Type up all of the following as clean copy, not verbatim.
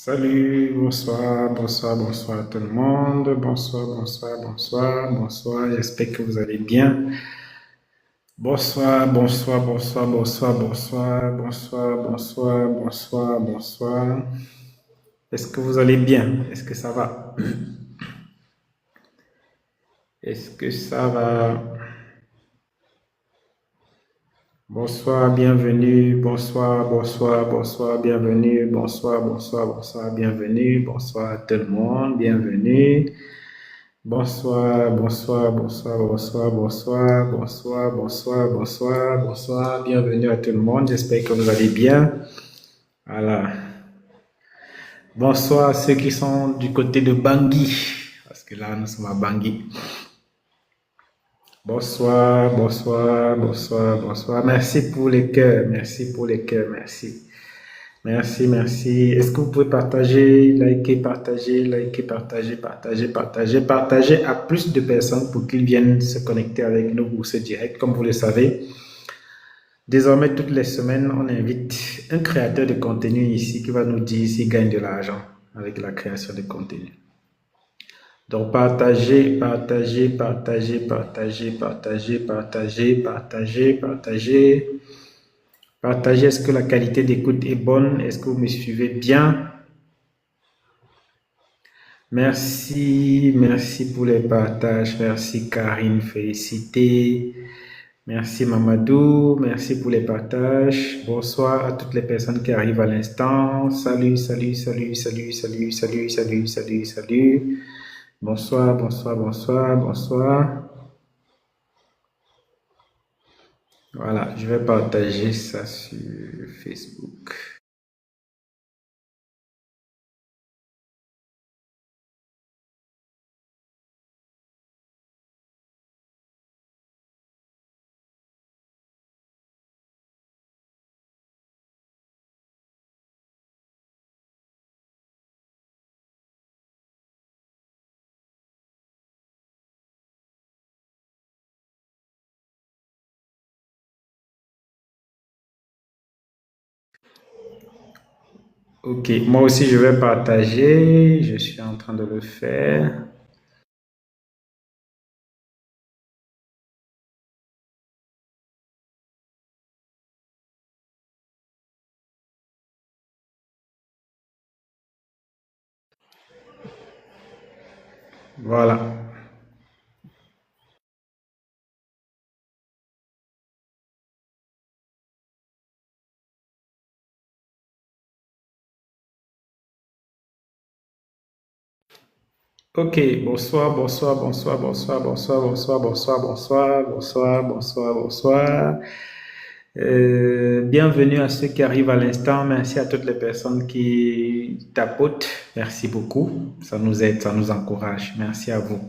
Salut, bonsoir, bonsoir, bonsoir à tout le monde. Bonsoir, bonsoir, bonsoir, bonsoir. J'espère que vous allez bien. Bonsoir, bonsoir, bonsoir, bonsoir, bonsoir, bonsoir, bonsoir, bonsoir, bonsoir. Est-ce que vous allez bien? Est-ce que ça va? Est-ce que ça va? Bonsoir, bienvenue. Bonsoir, bonsoir, bonsoir, bienvenue. Bonsoir, bonsoir, bonsoir, bienvenue. Bonsoir à tout le monde, bienvenue. Bonsoir, bonsoir, bonsoir, bonsoir, bonsoir, bonsoir, bonsoir, bonsoir, bonsoir. Bienvenue à tout le monde. J'espère que vous allez bien. Voilà. Bonsoir à ceux qui sont du côté de Bangui, parce que là, nous sommes à Bangui. Bonsoir, bonsoir, bonsoir, bonsoir. Merci pour les cœurs, merci pour les cœurs, merci. Merci, merci. Est-ce que vous pouvez partager, liker, partager, liker, partager, partager, partager, partager à plus de personnes pour qu'ils viennent se connecter avec nous pour ce direct. Comme vous le savez, désormais, toutes les semaines, on invite un créateur de contenu ici qui va nous dire s'il gagne de l'argent avec la création de contenu. Donc, partagez, partagez, partagez, partagez, partagez, partagez, partagez, partagez. Partagez, est-ce que la qualité d'écoute est bonne? Est-ce que vous me suivez bien? Merci, merci pour les partages. Merci Karine, félicité. Merci Mamadou, merci pour les partages. Bonsoir à toutes les personnes qui arrivent à l'instant. Salut, salut, salut, salut, salut, salut, salut, salut, salut. Bonsoir, bonsoir, bonsoir, bonsoir. Voilà, je vais partager ça sur Facebook. Ok, moi aussi je vais partager. Je suis en train de le faire. Voilà. Ok, bonsoir, bonsoir, bonsoir, bonsoir, bonsoir, bonsoir, bonsoir, bonsoir, bonsoir, bonsoir, bonsoir. Bienvenue à ceux qui arrivent à l'instant. Merci à toutes les personnes qui tapotent. Merci beaucoup. Ça nous aide, ça nous encourage. Merci à vous.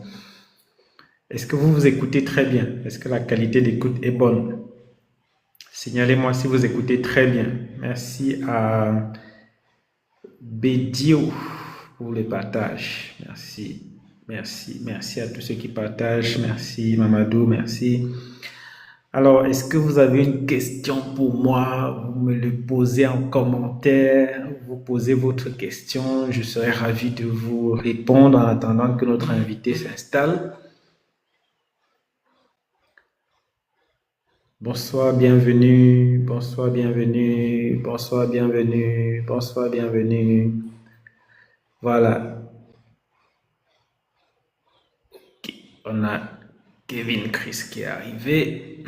Est-ce que vous vous écoutez très bien? Est-ce que la qualité d'écoute est bonne? Signalez-moi si vous écoutez très bien. Merci à Bédio pour le partage. Merci. Merci. Merci à tous ceux qui partagent. Merci Mamadou. Merci. Alors, est-ce que vous avez une question pour moi? Vous me le posez en commentaire. Vous posez votre question. Je serai ravi de vous répondre en attendant que notre invité s'installe. Bonsoir, bienvenue. Bonsoir, bienvenue. Bonsoir, bienvenue. Bonsoir, bienvenue. Voilà. On a Kevin Chris qui est arrivé.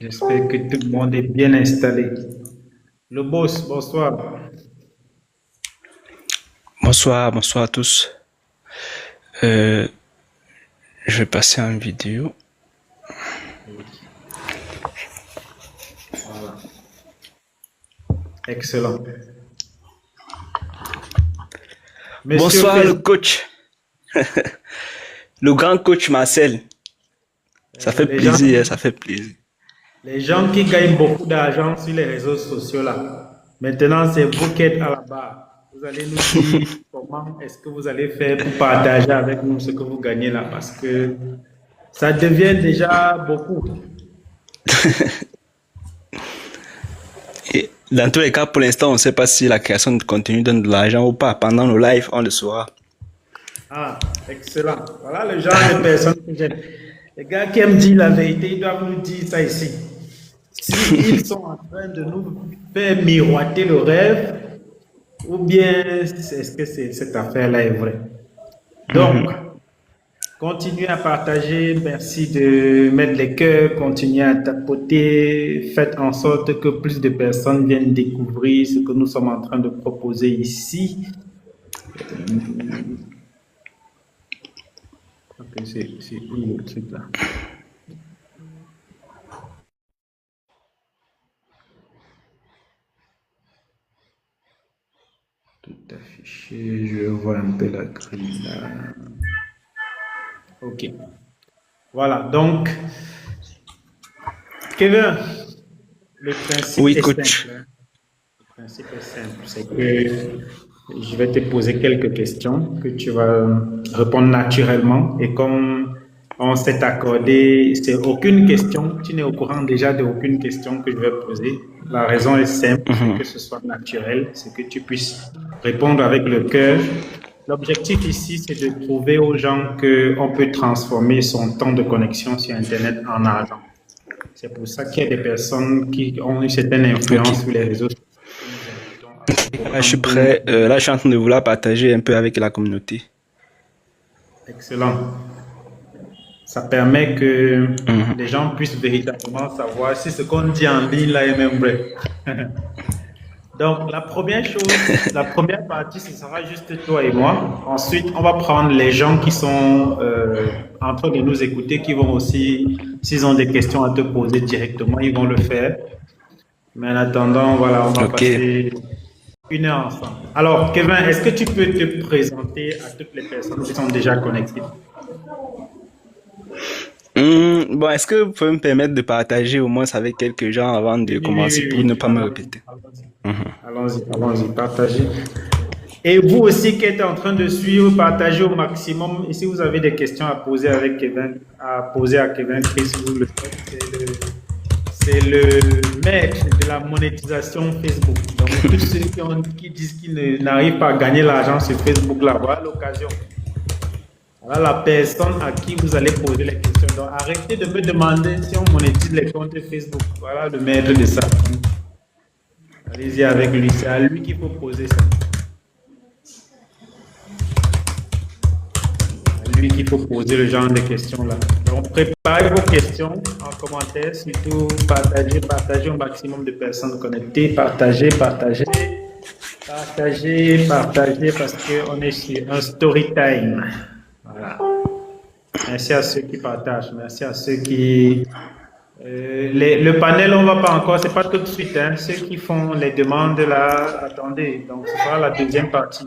J'espère que tout le monde est bien installé. Le boss, bonsoir. Bonsoir, bonsoir à tous. Je vais passer en vidéo. Voilà. Excellent. Monsieur Bonsoir le Facebook, coach, le grand coach Marcel. Ça fait les gens, plaisir, ça fait plaisir. les gens qui gagnent beaucoup d'argent sur les réseaux sociaux là, maintenant c'est vous qui êtes à la barre. Vous allez nous dire comment est-ce que vous allez faire pour partager avec nous ce que vous gagnez là, parce que ça devient déjà beaucoup. Et dans tous les cas, pour l'instant, on ne sait pas si la création de contenu donne de l'argent ou pas. Pendant le live, on le saura. Ah, excellent. Voilà le genre de personnes que j'aime. Les gars qui aiment dire la vérité, ils doivent nous dire ça ici. S'ils sont en train de nous faire miroiter le rêve, ou bien est-ce que cette affaire-là est vraie? Donc, continuez à partager, merci de mettre les cœurs, continuez à tapoter, faites en sorte que plus de personnes viennent découvrir ce que nous sommes en train de proposer ici. Ok, c'est où le truc là? Tout affiché, je vois un peu la grille là. Ok. Voilà, donc, Kevin, le principe Oui, est coach. simple. Hein. Le principe est simple, c'est que je vais te poser quelques questions que tu vas répondre naturellement. Et comme on s'est accordé, c'est aucune question, tu n'es au courant déjà d'aucune question que je vais poser. La raison est simple, c'est que ce soit naturel, c'est que tu puisses répondre avec le cœur. L'objectif ici, c'est de prouver aux gens qu'on peut transformer son temps de connexion sur Internet en argent. C'est pour ça qu'il y a des personnes qui ont une certaine Ok. influence sur les réseaux sociaux que nous invitons à Là, je suis reprendre. prêt. Là, je suis en train de vouloir partager un peu avec la communauté. Excellent. Ça permet que les gens puissent véritablement savoir si ce qu'on dit en ligne là est même vrai. Donc, la première chose, la première partie, ce sera juste toi et moi. Ensuite, on va prendre les gens qui sont en train de nous écouter, qui vont aussi, s'ils ont des questions à te poser directement, ils vont le faire. Mais en attendant, voilà, on va Ok. passer une heure ensemble. Alors, Kevin, est-ce que tu peux te présenter à toutes les personnes qui sont déjà connectées? Bon, est-ce que vous pouvez me permettre de partager au moins avec quelques gens avant Oui, de oui, oui, commencer oui, pour ne oui. pas me répéter? Allons-y. Allons-y, allons-y, partagez. Et vous aussi qui êtes en train de suivre, partagez au maximum. Et si vous avez des questions à poser avec Kevin, à poser à Kevin Chris, vous le faites. C'est le maître de la monétisation Facebook. Donc, tous ceux qui disent qu'ils n'arrivent pas à gagner l'argent sur Facebook, là, voilà l'occasion. Voilà la personne à qui vous allez poser les questions. Donc, arrêtez de me demander si on monétise les comptes Facebook. Voilà le maître de ça. Allez-y avec lui. C'est à lui qu'il faut poser ça. À lui qu'il faut poser le genre de questions là. Donc, préparez vos questions en commentaire. Surtout, partagez au maximum de personnes connectées. Partagez, parce qu'on est sur un story time. Voilà. Merci à ceux qui partagent. Merci à ceux qui... le panel, on ne va pas encore, c'est pas tout de suite. Hein. Ceux qui font les demandes là, attendez. Donc, ce sera la deuxième partie.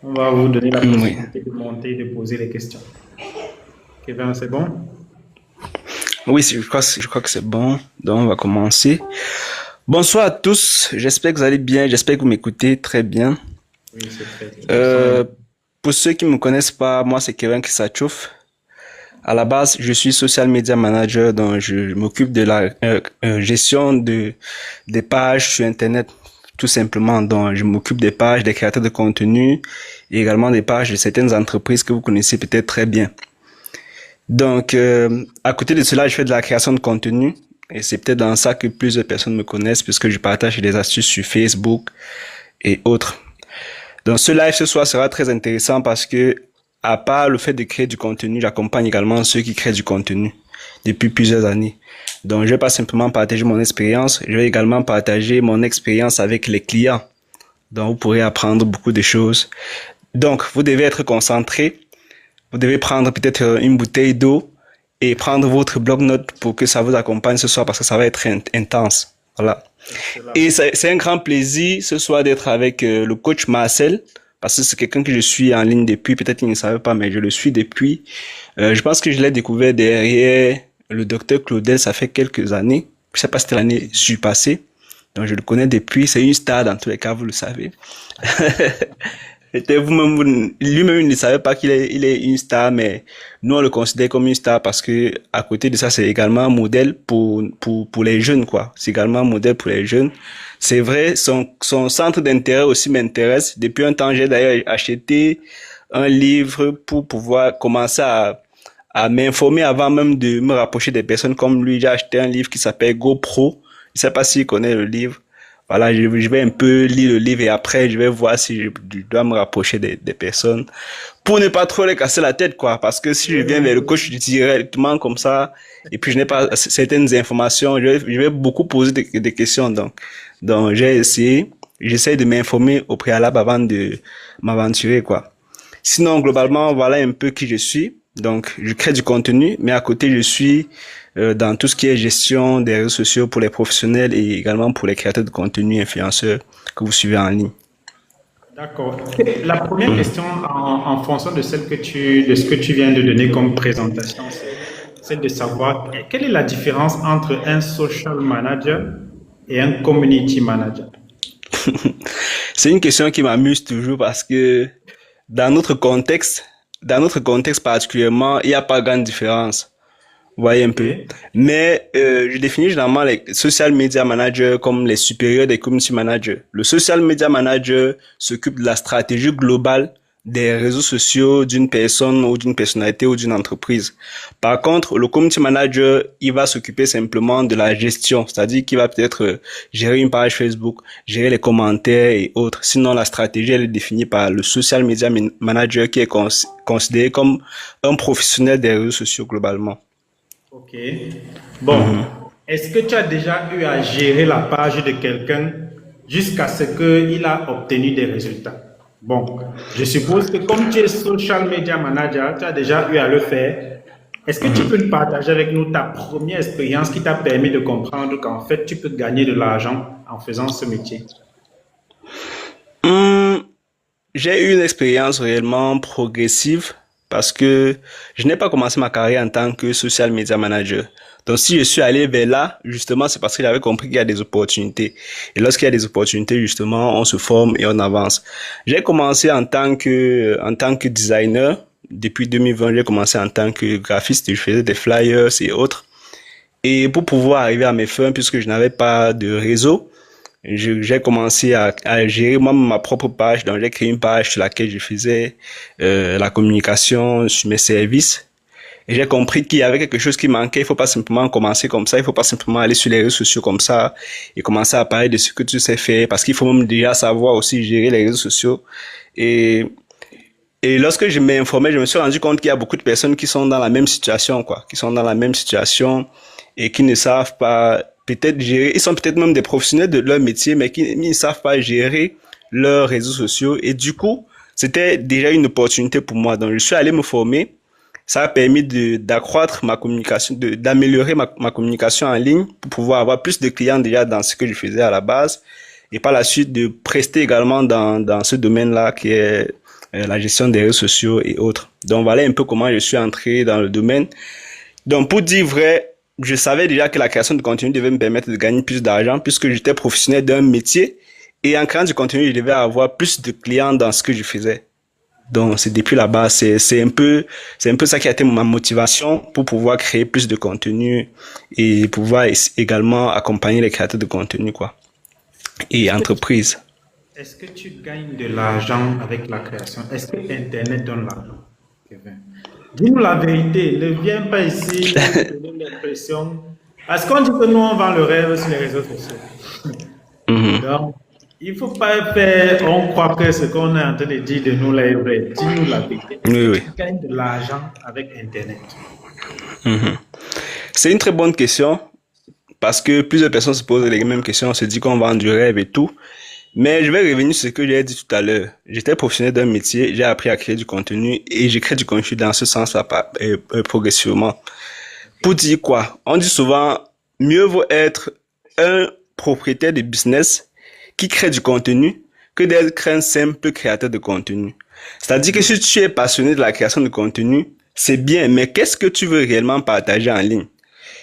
On va vous donner la Oui. possibilité de monter, de poser les questions. Kevin, c'est bon? Oui, je crois que c'est bon. Donc, on va commencer. Bonsoir à tous. J'espère que vous allez bien. J'espère que vous m'écoutez très bien. Oui, c'est très bien. Pour ceux qui ne me connaissent pas, moi, c'est Kevin Kisachouf. À la base, je suis social media manager, donc je m'occupe de la gestion des pages sur Internet, tout simplement. Donc, je m'occupe des pages des créateurs de contenu et également des pages de certaines entreprises que vous connaissez peut-être très bien. Donc, à côté de cela, je fais de la création de contenu et c'est peut-être dans ça que plusieurs personnes me connaissent puisque je partage des astuces sur Facebook et autres. Donc, ce live ce soir sera très intéressant parce que à part le fait de créer du contenu, j'accompagne également ceux qui créent du contenu depuis plusieurs années. Donc, je vais pas simplement partager mon expérience, je vais également partager mon expérience avec les clients. Donc, vous pourrez apprendre beaucoup de choses. Donc, vous devez être concentré. Vous devez prendre peut-être une bouteille d'eau et prendre votre bloc-notes pour que ça vous accompagne ce soir parce que ça va être intense. Voilà. Excellent. Et c'est un grand plaisir ce soir d'être avec le coach Marcel. Parce que c'est quelqu'un que je suis en ligne depuis, peut-être qu'il ne savait pas, mais je le suis depuis. Je pense que je l'ai découvert derrière le docteur Claudel, ça fait quelques années. Je sais pas si c'était l'année surpassée. Donc je le connais depuis, c'est une star dans tous les cas, vous le savez. C'était lui-même, il ne savait pas il est une star, mais nous, on le considère comme une star parce que, à côté de ça, c'est également un modèle pour les jeunes, quoi. C'est également un modèle pour les jeunes. C'est vrai, son centre d'intérêt aussi m'intéresse. Depuis un temps, j'ai d'ailleurs acheté un livre pour pouvoir commencer à m'informer avant même de me rapprocher des personnes comme lui. J'ai acheté un livre qui s'appelle GoPro. Je sais pas s'il connaît le livre. Voilà, je vais un peu lire le livre et après, je vais voir si je dois me rapprocher des personnes pour ne pas trop les casser la tête, quoi. Parce que si je viens vers le coach directement comme ça, et puis je n'ai pas certaines informations, je vais beaucoup poser des questions. Donc j'essaie de m'informer au préalable avant de m'aventurer, quoi. Sinon, globalement, voilà un peu qui je suis. Donc, je crée du contenu, mais à côté, je suis dans tout ce qui est gestion des réseaux sociaux pour les professionnels et également pour les créateurs de contenu influenceurs que vous suivez en ligne. D'accord. La première question, en fonction de de ce que tu viens de donner comme présentation, c'est celle de savoir quelle est la différence entre un social manager et un community manager. C'est une question qui m'amuse toujours parce que dans notre contexte, dans notre contexte particulièrement, il n'y a pas grande différence. Vous voyez un peu. Ok. Mais je définis généralement les social media managers comme les supérieurs des community managers. Le social media manager s'occupe de la stratégie globale des réseaux sociaux d'une personne ou d'une personnalité ou d'une entreprise. Par contre, le community manager, il va s'occuper simplement de la gestion, c'est-à-dire qu'il va peut-être gérer une page Facebook, gérer les commentaires et autres. Sinon, la stratégie, elle est définie par le social media manager qui est considéré comme un professionnel des réseaux sociaux globalement. Ok. Bon, est-ce que tu as déjà eu à gérer la page de quelqu'un jusqu'à ce qu'il a obtenu des résultats? Bon, je suppose que comme tu es social media manager, tu as déjà eu à le faire. Est-ce que tu peux nous partager avec nous ta première expérience qui t'a permis de comprendre qu'en fait, tu peux gagner de l'argent en faisant ce métier? Hum, J'ai eu une expérience réellement progressive parce que je n'ai pas commencé ma carrière en tant que social media manager. Donc si je suis allé vers là, justement, c'est parce que j'avais compris qu'il y a des opportunités. Et lorsqu'il y a des opportunités, justement, on se forme et on avance. J'ai commencé en tant que designer. Depuis 2020, j'ai commencé en tant que graphiste. Je faisais des flyers et autres. Et pour pouvoir arriver à mes fins, puisque je n'avais pas de réseau, j'ai commencé à gérer moi ma propre page. Donc j'ai créé une page sur laquelle je faisais la communication sur mes services. Et j'ai compris qu'il y avait quelque chose qui manquait. Il faut pas simplement commencer comme ça. Il faut pas simplement aller sur les réseaux sociaux comme ça et commencer à parler de ce que tu sais faire. Parce qu'il faut même déjà savoir aussi gérer les réseaux sociaux. Et, et lorsque je m'informais, je me suis rendu compte qu'il y a beaucoup de personnes qui sont dans la même situation, quoi. Qui sont dans la même situation et qui ne savent pas peut-être gérer. Ils sont peut-être même des professionnels de leur métier, mais qui ne savent pas gérer leurs réseaux sociaux. Et du coup, c'était déjà une opportunité pour moi. Donc, je suis allé me former. Ça a permis d'accroître ma communication, d'améliorer ma communication en ligne pour pouvoir avoir plus de clients déjà dans ce que je faisais à la base et par la suite de prester également dans ce domaine-là qui est la gestion des réseaux sociaux et autres. Donc voilà un peu comment je suis entré dans le domaine. Donc pour dire vrai, je savais déjà que la création de contenu devait me permettre de gagner plus d'argent puisque j'étais professionnel d'un métier et en créant du contenu, je devais avoir plus de clients dans ce que je faisais. Donc, c'est depuis là-bas, c'est un peu ça qui a été ma motivation pour pouvoir créer plus de contenu et pouvoir également accompagner les créateurs de contenu, quoi, et Est-ce que tu, entreprises. est-ce que tu gagnes de l'argent avec la création? Est-ce que Internet donne l'argent, Kevin? Dis-nous la vérité. Ne viens pas ici nous donner l'impression. Parce qu'on dit que nous, on vend le rêve sur les réseaux sociaux. Mhm. Donc, il ne faut pas faire, on croit que ce qu'on est en train de dire de nous là est vrai. Dis-nous la vérité. Est-ce que Oui, oui. tu gagnes de l'argent avec Internet? Mhm. C'est une très bonne question parce que plusieurs personnes se posent les mêmes questions, on se dit qu'on vend du rêve et tout. Mais je vais revenir sur ce que j'ai dit tout à l'heure. J'étais professionnel d'un métier, j'ai appris à créer du contenu et j'ai créé du contenu dans ce sens-là progressivement. Pour dire quoi? On dit souvent, mieux vaut être un propriétaire de business qui crée du contenu que d'être un simple créateur de contenu. C'est-à-dire que si tu es passionné de la création de contenu, c'est bien, mais qu'est-ce que tu veux réellement partager en ligne?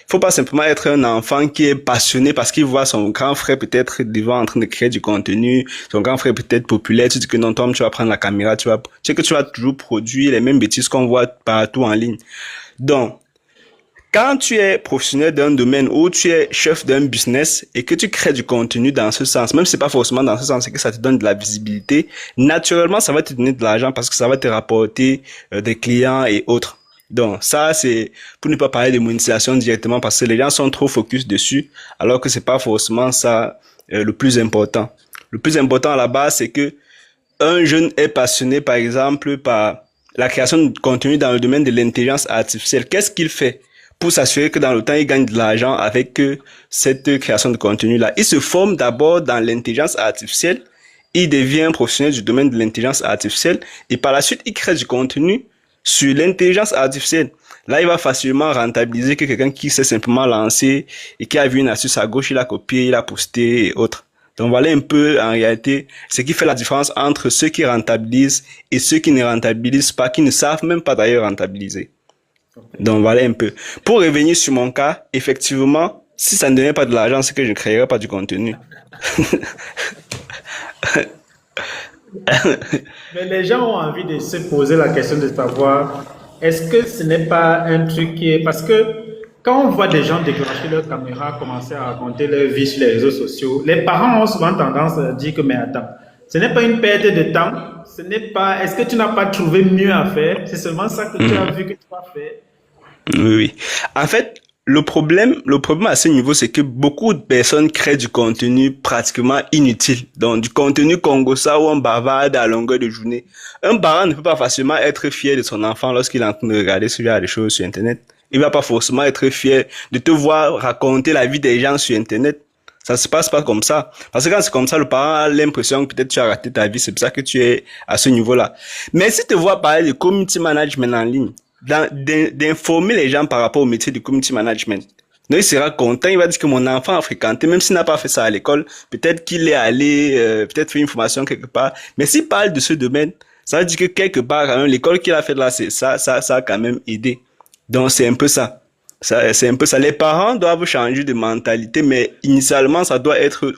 faut pas simplement être un enfant qui est passionné parce qu'il voit son grand frère peut-être devant en train de créer du contenu, son grand frère peut-être populaire, tu dis que non, Tom, tu vas prendre la caméra, tu sais que tu vas toujours produire les mêmes bêtises qu'on voit partout en ligne. Donc, quand tu es professionnel d'un domaine ou tu es chef d'un business et que tu crées du contenu dans ce sens, même si c'est pas forcément dans ce sens, c'est que ça te donne de la visibilité, naturellement, ça va te donner de l'argent parce que ça va te rapporter des clients et autres. Donc, ça, c'est pour ne pas parler de monétisation directement parce que les gens sont trop focus dessus, alors que c'est pas forcément ça le plus important. Le plus important à la base, c'est que un jeune est passionné, par exemple, par la création de contenu dans le domaine de l'intelligence artificielle. Qu'est-ce qu'il fait pour s'assurer que dans le temps, il gagne de l'argent avec cette création de contenu-là? Il se forme d'abord dans l'intelligence artificielle, il devient professionnel du domaine de l'intelligence artificielle et par la suite, il crée du contenu sur l'intelligence artificielle. Là, il va facilement rentabiliser que quelqu'un qui s'est simplement lancé et qui a vu une astuce à gauche, il a copié, il a posté et autres. Donc voilà un peu en réalité ce qui fait la différence entre ceux qui rentabilisent et ceux qui ne rentabilisent pas, qui ne savent même pas d'ailleurs rentabiliser. Donc voilà un peu. Pour revenir sur mon cas, effectivement, si ça ne donnait pas de l'argent, c'est que je ne créerais pas du contenu. Mais les gens ont envie de se poser la question de savoir, est-ce que ce n'est pas un truc qui est... Parce que quand on voit des gens déclencher leur caméra, commencer à raconter leur vie sur les réseaux sociaux, les parents ont souvent tendance à dire que, mais attends, ce n'est pas une perte de temps, ce n'est pas... Est-ce que tu n'as pas trouvé mieux à faire? C'est seulement ça que tu as vu que tu as fait. Oui, oui. En fait, le problème à ce niveau, c'est que beaucoup de personnes créent du contenu pratiquement inutile. Donc, du contenu congossa où on bavarde à longueur de journée. Un parent ne peut pas facilement être fier de son enfant lorsqu'il est en train de regarder ce genre de choses sur Internet. Il va pas forcément être fier de te voir raconter la vie des gens sur Internet. Ça se passe pas comme ça. Parce que quand c'est comme ça, le parent a l'impression que peut-être tu as raté ta vie. C'est pour ça que tu es à ce niveau-là. Mais si tu te vois parler de community management en ligne, d'informer les gens par rapport au métier du community management. Donc, il sera content, il va dire que mon enfant a fréquenté, même s'il n'a pas fait ça à l'école, peut-être qu'il est allé, peut-être faire une formation quelque part. Mais s'il parle de ce domaine, ça veut dire que quelque part, quand même, l'école qu'il a fait là, ça a quand même aidé. Donc, c'est un peu ça. C'est un peu ça. Les parents doivent changer de mentalité, mais initialement, ça doit être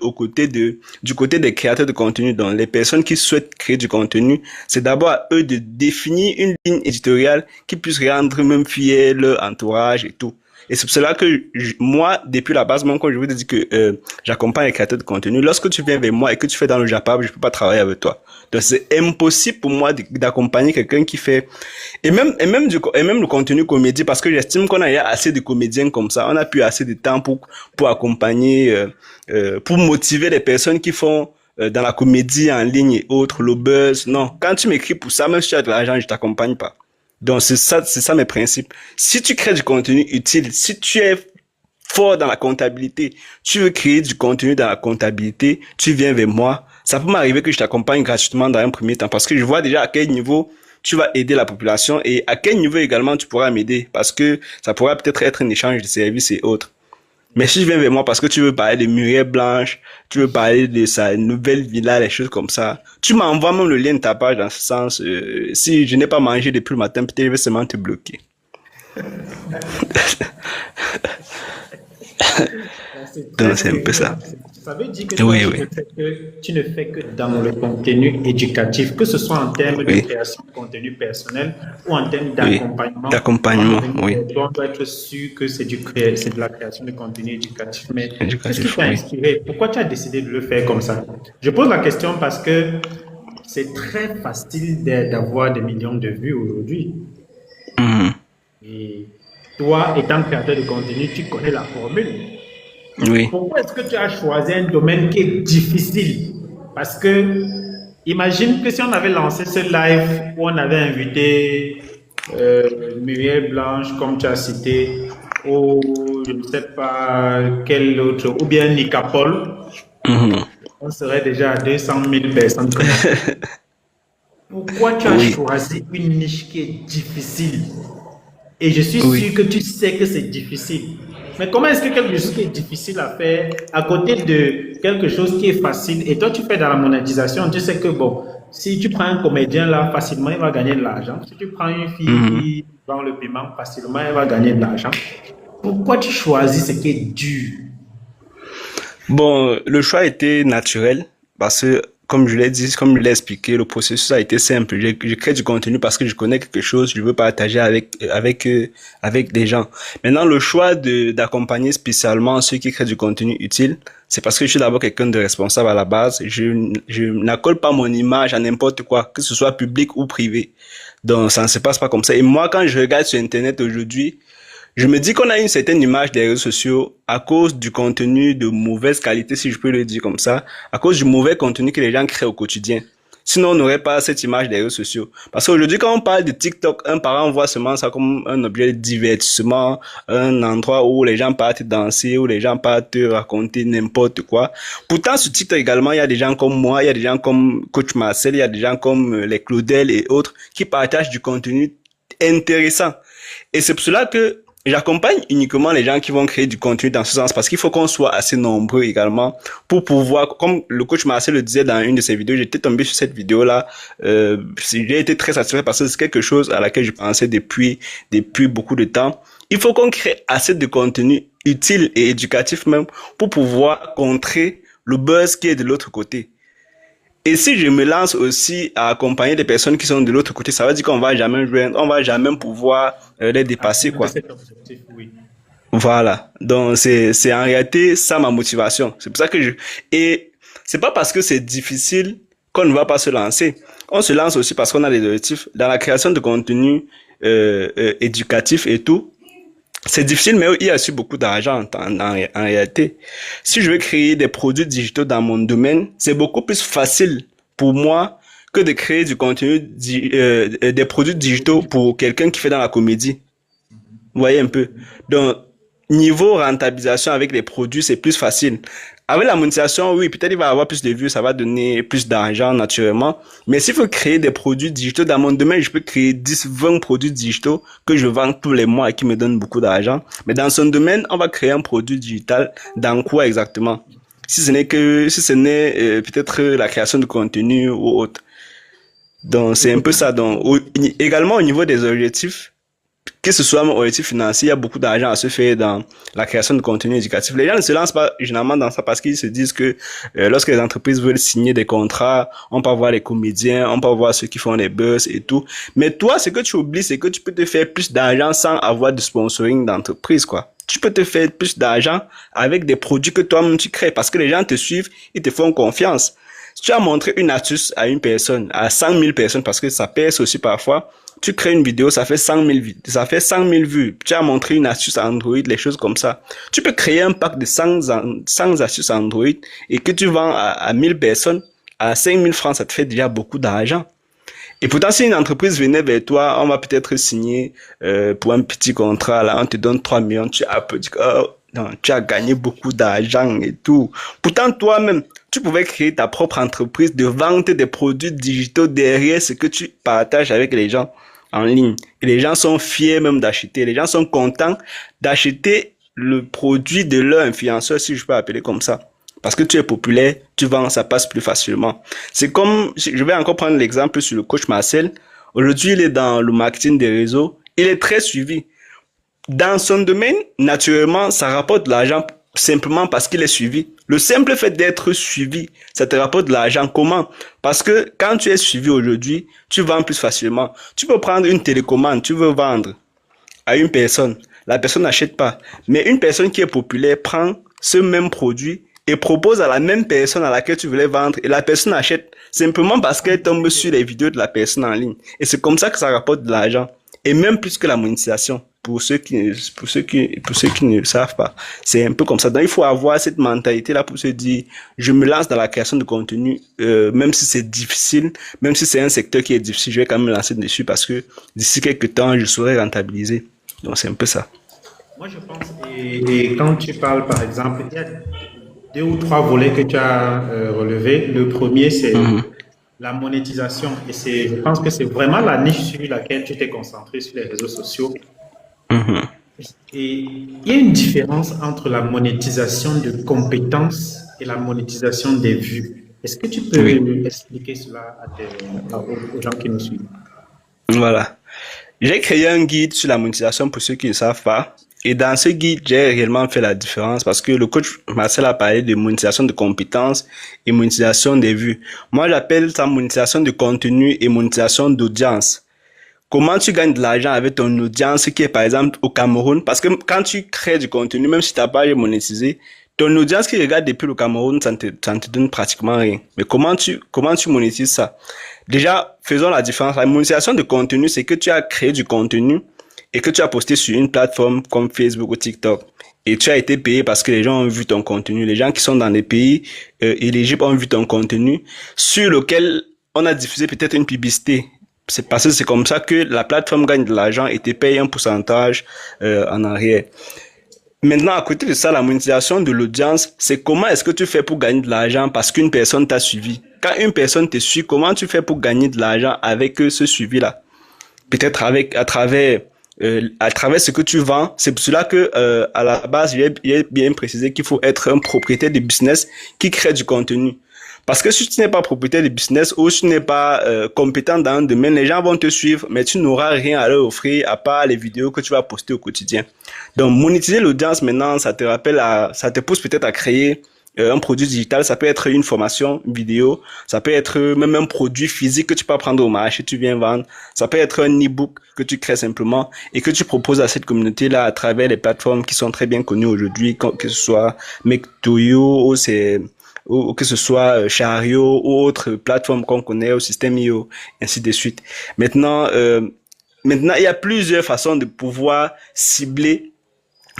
du côté des créateurs de contenu. Donc, les personnes qui souhaitent créer du contenu, c'est d'abord à eux de définir une ligne éditoriale qui puisse rendre même fier leur entourage et tout. Et c'est pour cela que moi, depuis la base, même quand je vous dis que j'accompagne les créateurs de contenu, lorsque tu viens vers moi et que tu fais dans le Japab, je peux pas travailler avec toi. Donc c'est impossible pour moi d'accompagner quelqu'un qui fait et même le contenu comédie parce que j'estime qu'on a assez de comédiens comme ça, on a plus assez de temps pour accompagner pour motiver les personnes qui font dans la comédie en ligne et autres, le buzz. Non, quand tu m'écris pour ça, même si tu as de l'argent, je t'accompagne pas. Donc c'est ça mes principes. Si tu crées du contenu utile, si tu es fort dans la comptabilité, tu veux créer du contenu dans la comptabilité, tu viens vers moi. Ça peut m'arriver que je t'accompagne gratuitement dans un premier temps parce que je vois déjà à quel niveau tu vas aider la population et à quel niveau également tu pourras m'aider parce que ça pourra peut-être être un échange de services et autres. Mais si je viens vers moi parce que tu veux parler de Muriel Blanche, tu veux parler de sa nouvelle villa, les choses comme ça, tu m'envoies même le lien de ta page dans ce sens. Si je n'ai pas mangé depuis le matin, peut-être je vais seulement te bloquer. Donc c'est un peu ça. Ça veut dire que toi, Oui, oui, tu ne fais que dans le contenu éducatif, que ce soit en termes de oui, création de contenu personnel ou en termes oui. d'accompagnement. D'accompagnement, oui. On doit être sûr que c'est de la création de contenu éducatif. Mais qu'est-ce qui Éducatif, t'a oui. inspiré? Pourquoi tu as décidé de le faire comme ça? Je pose la question parce que c'est très facile d'avoir des millions de vues aujourd'hui. Mhm. Et toi, étant créateur de contenu, tu connais la formule. Oui. Pourquoi est-ce que tu as choisi un domaine qui est difficile? Parce que, imagine que si on avait lancé ce live où on avait invité Muriel Blanche, comme tu as cité, ou je ne sais pas quel autre, ou bien Nicapol, Mhm. on serait déjà à 200 000 personnes connectées. Pourquoi tu as Oui. choisi une niche qui est difficile? Et je suis Oui. sûr que tu sais que c'est difficile. Mais comment est-ce que quelque chose qui est difficile à faire à côté de quelque chose qui est facile et toi tu fais dans la monétisation, tu sais que bon, si tu prends un comédien là, facilement il va gagner de l'argent. Si tu prends une fille Mhm. qui vend le piment, facilement elle va gagner de l'argent. Pourquoi tu choisis ce qui est dur? Bon, le choix était naturel parce que, comme je l'ai dit, comme je l'ai expliqué, le processus a été simple. Je crée du contenu parce que je connais quelque chose, je veux partager avec des gens. Maintenant, le choix d'accompagner spécialement ceux qui créent du contenu utile, c'est parce que je suis d'abord quelqu'un de responsable à la base. Je n'accole pas mon image à n'importe quoi, que ce soit public ou privé. Donc, ça ne se passe pas comme ça. Et moi, quand je regarde sur Internet aujourd'hui, je me dis qu'on a une certaine image des réseaux sociaux à cause du contenu de mauvaise qualité, si je peux le dire comme ça, à cause du mauvais contenu que les gens créent au quotidien. Sinon, on n'aurait pas cette image des réseaux sociaux. Parce qu'aujourd'hui, quand on parle de TikTok, un parent voit seulement ça comme un objet de divertissement, un endroit où les gens partent danser, où les gens partent raconter n'importe quoi. Pourtant, sur TikTok également, il y a des gens comme moi, il y a des gens comme Coach Marcel, il y a des gens comme les Claudel et autres qui partagent du contenu intéressant. Et c'est pour cela que j'accompagne uniquement les gens qui vont créer du contenu dans ce sens parce qu'il faut qu'on soit assez nombreux également pour pouvoir, comme le coach Marcel le disait dans une de ses vidéos, j'étais tombé sur cette vidéo-là, j'ai été très satisfait parce que c'est quelque chose à laquelle je pensais depuis beaucoup de temps. Il faut qu'on crée assez de contenu utile et éducatif même pour pouvoir contrer le buzz qui est de l'autre côté. Et si je me lance aussi à accompagner des personnes qui sont de l'autre côté, ça veut dire qu'on va jamais joindre, on va jamais pouvoir les dépasser, Atteindre quoi. cet objectif, oui. Voilà. Donc c'est en réalité ça ma motivation. C'est pour ça que et c'est pas parce que c'est difficile qu'on ne va pas se lancer. On se lance aussi parce qu'on a des objectifs dans la création de contenu éducatif et tout. C'est difficile, mais il y a aussi beaucoup d'argent en réalité. Si je veux créer des produits digitaux dans mon domaine, c'est beaucoup plus facile pour moi que de créer du contenu, des produits digitaux pour quelqu'un qui fait dans la comédie. Vous voyez un peu. Donc, niveau rentabilisation avec les produits, c'est plus facile. Avec la monétisation, oui, peut-être il va avoir plus de vues, ça va donner plus d'argent naturellement. Mais s'il faut créer des produits digitaux dans mon domaine, je peux créer 10, 20 produits digitaux que je vends tous les mois et qui me donnent beaucoup d'argent. Mais dans son domaine, on va créer un produit digital dans quoi exactement? Si ce n'est peut-être la création de contenu ou autre. Donc, c'est un peu ça. Donc, également au niveau des objectifs, que ce soit mon objectif financier, il y a beaucoup d'argent à se faire dans la création de contenu éducatif. Les gens ne se lancent pas généralement dans ça parce qu'ils se disent que lorsque les entreprises veulent signer des contrats, on peut voir les comédiens, on peut voir ceux qui font les buzz et tout. Mais toi, ce que tu oublies, c'est que tu peux te faire plus d'argent sans avoir de sponsoring d'entreprise, quoi. Tu peux te faire plus d'argent avec des produits que toi-même tu crées parce que les gens te suivent, ils te font confiance. Si tu as montré une astuce à une personne, à 100 000 personnes, parce que ça pèse aussi parfois, tu crées une vidéo, ça fait 100 000 vues. Ça fait 100 000 vues. Tu as montré une astuce à Android, les choses comme ça. Tu peux créer un pack de 100 astuces Android et que tu vends à 1000 personnes, à 5 000 francs, ça te fait déjà beaucoup d'argent. Et pourtant, si une entreprise venait vers toi, on va peut-être signer pour un petit contrat, là, on te donne 3 millions, tu as dit, oh, non, tu as gagné beaucoup d'argent et tout. Pourtant, toi-même, tu pouvais créer ta propre entreprise de vente des produits digitaux derrière ce que tu partages avec les gens en ligne. Et les gens sont fiers même d'acheter. Les gens sont contents d'acheter le produit de leur influenceur, si je peux appeler comme ça. Parce que tu es populaire, tu vends, ça passe plus facilement. C'est comme, je vais encore prendre l'exemple sur le coach Marcel. Aujourd'hui, il est dans le marketing des réseaux. Il est très suivi. Dans son domaine, naturellement, ça rapporte de l'argent simplement parce qu'il est suivi. Le simple fait d'être suivi, ça te rapporte de l'argent. Comment? Parce que quand tu es suivi aujourd'hui, tu vends plus facilement. Tu peux prendre une télécommande, tu veux vendre à une personne. La personne n'achète pas. Mais une personne qui est populaire prend ce même produit et propose à la même personne à laquelle tu voulais vendre et la personne achète simplement parce qu'elle tombe sur les vidéos de la personne en ligne. Et c'est comme ça que ça rapporte de l'argent. Et même plus que la monétisation. Pour ceux qui ne le savent pas. C'est un peu comme ça. Donc, il faut avoir cette mentalité-là pour se dire, je me lance dans la création de contenu, même si c'est difficile, même si c'est un secteur qui est difficile, je vais quand même me lancer dessus parce que d'ici quelques temps, je saurai rentabiliser. Donc, c'est un peu ça. Moi, je pense, et quand tu parles, par exemple, il y a deux ou trois volets que tu as relevés. Le premier, c'est Mhm. la monétisation. Et je pense que c'est vraiment la niche sur laquelle tu t'es concentré sur les réseaux sociaux. Mhm. Et il y a une différence entre la monétisation de compétences et la monétisation des vues. Est-ce que tu Oui. peux expliquer cela aux gens qui nous suivent? Voilà. J'ai créé un guide sur la monétisation pour ceux qui ne savent pas. Et dans ce guide, j'ai réellement fait la différence parce que le coach Marcel a parlé de monétisation de compétences et monétisation des vues. Moi, j'appelle ça monétisation de contenu et monétisation d'audience. Comment tu gagnes de l'argent avec ton audience qui est par exemple au Cameroun? Parce que quand tu crées du contenu, même si ta page est monétisée, ton audience qui regarde depuis le Cameroun, ça ne te donne pratiquement rien. Mais comment tu monétises ça? Déjà, faisons la différence. La monétisation de contenu, c'est que tu as créé du contenu et que tu as posté sur une plateforme comme Facebook ou TikTok. Et tu as été payé parce que les gens ont vu ton contenu. Les gens qui sont dans les pays éligibles ont vu ton contenu sur lequel on a diffusé peut-être une publicité. C'est parce que c'est comme ça que la plateforme gagne de l'argent et te paye un pourcentage en arrière. Maintenant, à côté de ça, la monétisation de l'audience, c'est comment est-ce que tu fais pour gagner de l'argent parce qu'une personne t'a suivi. Quand une personne te suit, comment tu fais pour gagner de l'argent avec ce suivi-là? Peut-être à travers ce que tu vends. C'est pour cela que à la base, j'ai bien précisé qu'il faut être un propriétaire de business qui crée du contenu. Parce que si tu n'es pas propriétaire de business ou si tu n'es pas compétent dans un domaine, les gens vont te suivre, mais tu n'auras rien à leur offrir à part les vidéos que tu vas poster au quotidien. Donc, monétiser l'audience maintenant, ça te pousse peut-être à créer un produit digital. Ça peut être une formation vidéo, ça peut être même un produit physique que tu peux prendre au marché, tu viens vendre. Ça peut être un e-book que tu crées simplement et que tu proposes à cette communauté-là à travers les plateformes qui sont très bien connues aujourd'hui, que ce soit Make2You ou que ce soit Chariot ou autres plateformes qu'on connaît, au système IO, ainsi de suite. Maintenant, il y a plusieurs façons de pouvoir cibler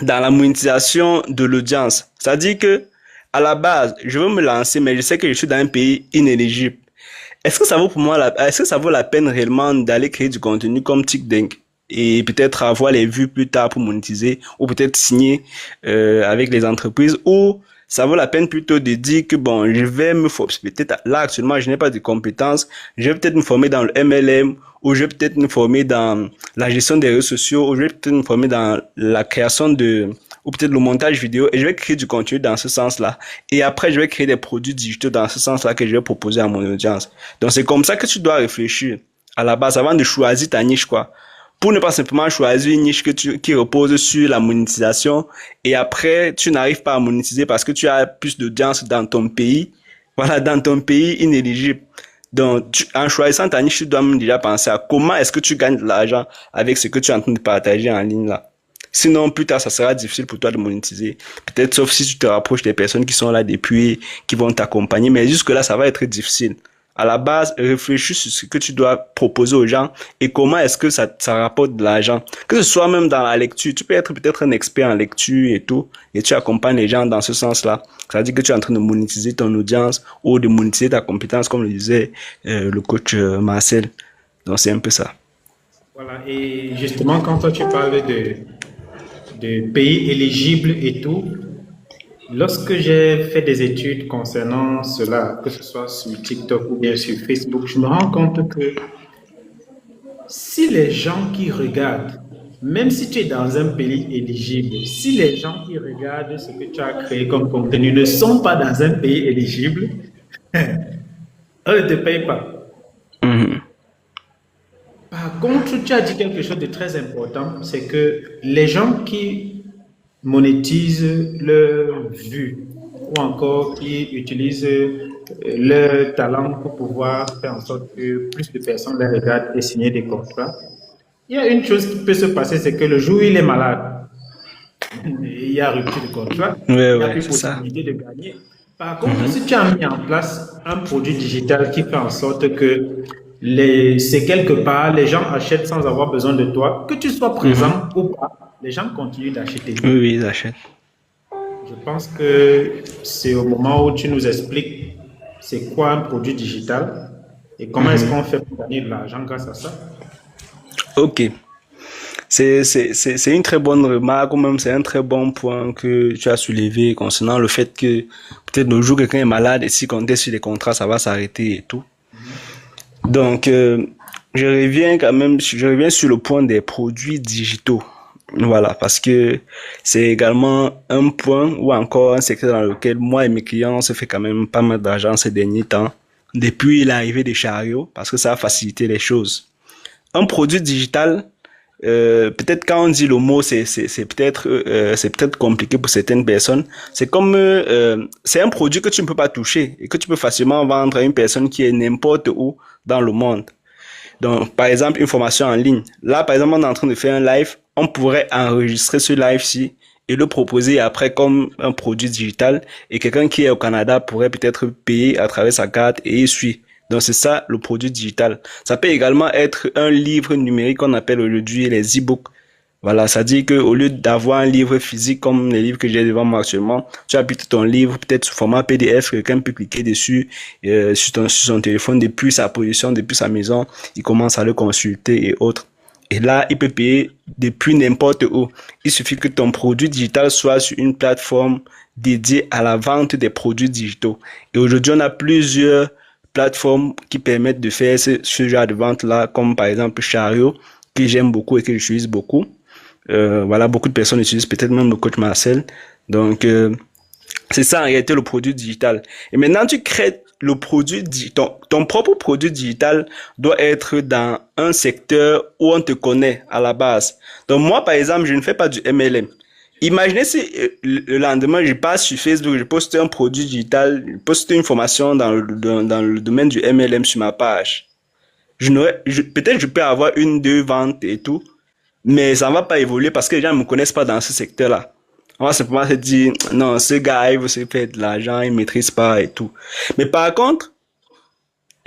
dans la monétisation de l'audience. C'est-à-dire que, à la base, je veux me lancer, mais je sais que je suis dans un pays inéligible. Est-ce que ça vaut pour moi est-ce que ça vaut la peine réellement d'aller créer du contenu comme TikTok et peut-être avoir les vues plus tard pour monétiser ou peut-être signer avec les entreprises, ou ça vaut la peine plutôt de dire que bon, je vais me former, peut-être là actuellement je n'ai pas de compétences, je vais peut-être me former dans le MLM, ou je vais peut-être me former dans la gestion des réseaux sociaux, ou je vais peut-être me former dans la création ou peut-être le montage vidéo, et je vais créer du contenu dans ce sens-là. Et après, je vais créer des produits digitaux dans ce sens-là que je vais proposer à mon audience. Donc c'est comme ça que tu dois réfléchir à la base avant de choisir ta niche, quoi. Pour ne pas simplement choisir une niche qui repose sur la monétisation et après tu n'arrives pas à monétiser parce que tu as plus d'audience dans ton pays, voilà, dans ton pays inéligible. Donc, en choisissant ta niche, tu dois même déjà penser à comment est-ce que tu gagnes de l'argent avec ce que tu es en train de partager en ligne là. Sinon, plus tard, ça sera difficile pour toi de monétiser. Peut-être sauf si tu te rapproches des personnes qui sont là depuis, qui vont t'accompagner, mais jusque là, ça va être difficile. À la base, réfléchis sur ce que tu dois proposer aux gens et comment est-ce que ça rapporte de l'argent. Que ce soit même dans la lecture, tu peux être peut-être un expert en lecture et tout, et tu accompagnes les gens dans ce sens-là. Ça veut dire que tu es en train de monétiser ton audience ou de monétiser ta compétence, comme le disait le coach Marcel. Donc c'est un peu ça. Voilà, et justement, quand toi tu parles de pays éligibles et tout, lorsque j'ai fait des études concernant cela, que ce soit sur TikTok ou bien sur Facebook, je me rends compte que si les gens qui regardent, même si tu es dans un pays éligible, si les gens qui regardent ce que tu as créé comme contenu ne sont pas dans un pays éligible, eux ne te payent pas. Mhm. Par contre, tu as dit quelque chose de très important, c'est que les gens qui monétisent leur vue ou encore qui utilisent leur talent pour pouvoir faire en sorte que plus de personnes les regardent et signer des contrats, il y a une chose qui peut se passer, c'est que le jour où il est malade, il y a rupture de contrat, Ouais, il n'y a ouais, plus c'est ça. possibilité de gagner. Par contre, si tu as mis en place un produit digital qui fait en sorte que c'est quelque part, les gens achètent sans avoir besoin de toi, que tu sois Mhm. présent ou pas, les gens continuent d'acheter. Oui, oui, ils achètent. Je pense que c'est au moment où tu nous expliques c'est quoi un produit digital et comment est-ce Mhm. qu'on fait pour gagner de l'argent grâce à ça. Ok. C'est une très bonne remarque, ou même c'est un très bon point que tu as soulevé concernant le fait que peut-être le jour où quelqu'un est malade et si compter sur les contrats, ça va s'arrêter et tout. Donc, je reviens sur le point des produits digitaux. Voilà, parce que c'est également un point ou encore un secteur dans lequel moi et mes clients on se fait quand même pas mal d'argent ces derniers temps, depuis l'arrivée des chariots, parce que ça a facilité les choses. Un produit digital, peut-être quand on dit le mot, c'est peut-être compliqué pour certaines personnes. C'est comme c'est un produit que tu ne peux pas toucher et que tu peux facilement vendre à une personne qui est n'importe où dans le monde. Donc, par exemple, une formation en ligne. Là, par exemple, on est en train de faire un live. On pourrait enregistrer ce live-ci et le proposer après comme un produit digital. Et quelqu'un qui est au Canada pourrait peut-être payer à travers sa carte et il suit. Donc, c'est ça le produit digital. Ça peut également être un livre numérique qu'on appelle aujourd'hui les e-books. Voilà, ça dit que au lieu d'avoir un livre physique comme les livres que j'ai devant moi actuellement, tu as peut-être ton livre peut-être sous format PDF, quelqu'un peut cliquer dessus sur son téléphone depuis sa position, depuis sa maison, il commence à le consulter et autres. Et là, il peut payer depuis n'importe où. Il suffit que ton produit digital soit sur une plateforme dédiée à la vente des produits digitaux. Et aujourd'hui, on a plusieurs plateformes qui permettent de faire ce genre de vente-là, comme par exemple Chariot, que j'aime beaucoup et que j'utilise beaucoup. Voilà, beaucoup de personnes utilisent peut-être même le coach Marcel. Donc, c'est ça en réalité le produit digital. Et maintenant, tu crées le produit, ton propre produit digital doit être dans un secteur où on te connaît à la base. Donc, moi, par exemple, je ne fais pas du MLM. Imaginez si le lendemain, je passe sur Facebook, je poste un produit digital, je poste une formation dans le domaine du MLM sur ma page. Peut-être je peux avoir une, deux ventes et tout, mais ça ne va pas évoluer parce que les gens ne me connaissent pas dans ce secteur-là. On va simplement se dire, non, ce gars, il veut se faire de l'argent, il ne maîtrise pas et tout. Mais par contre,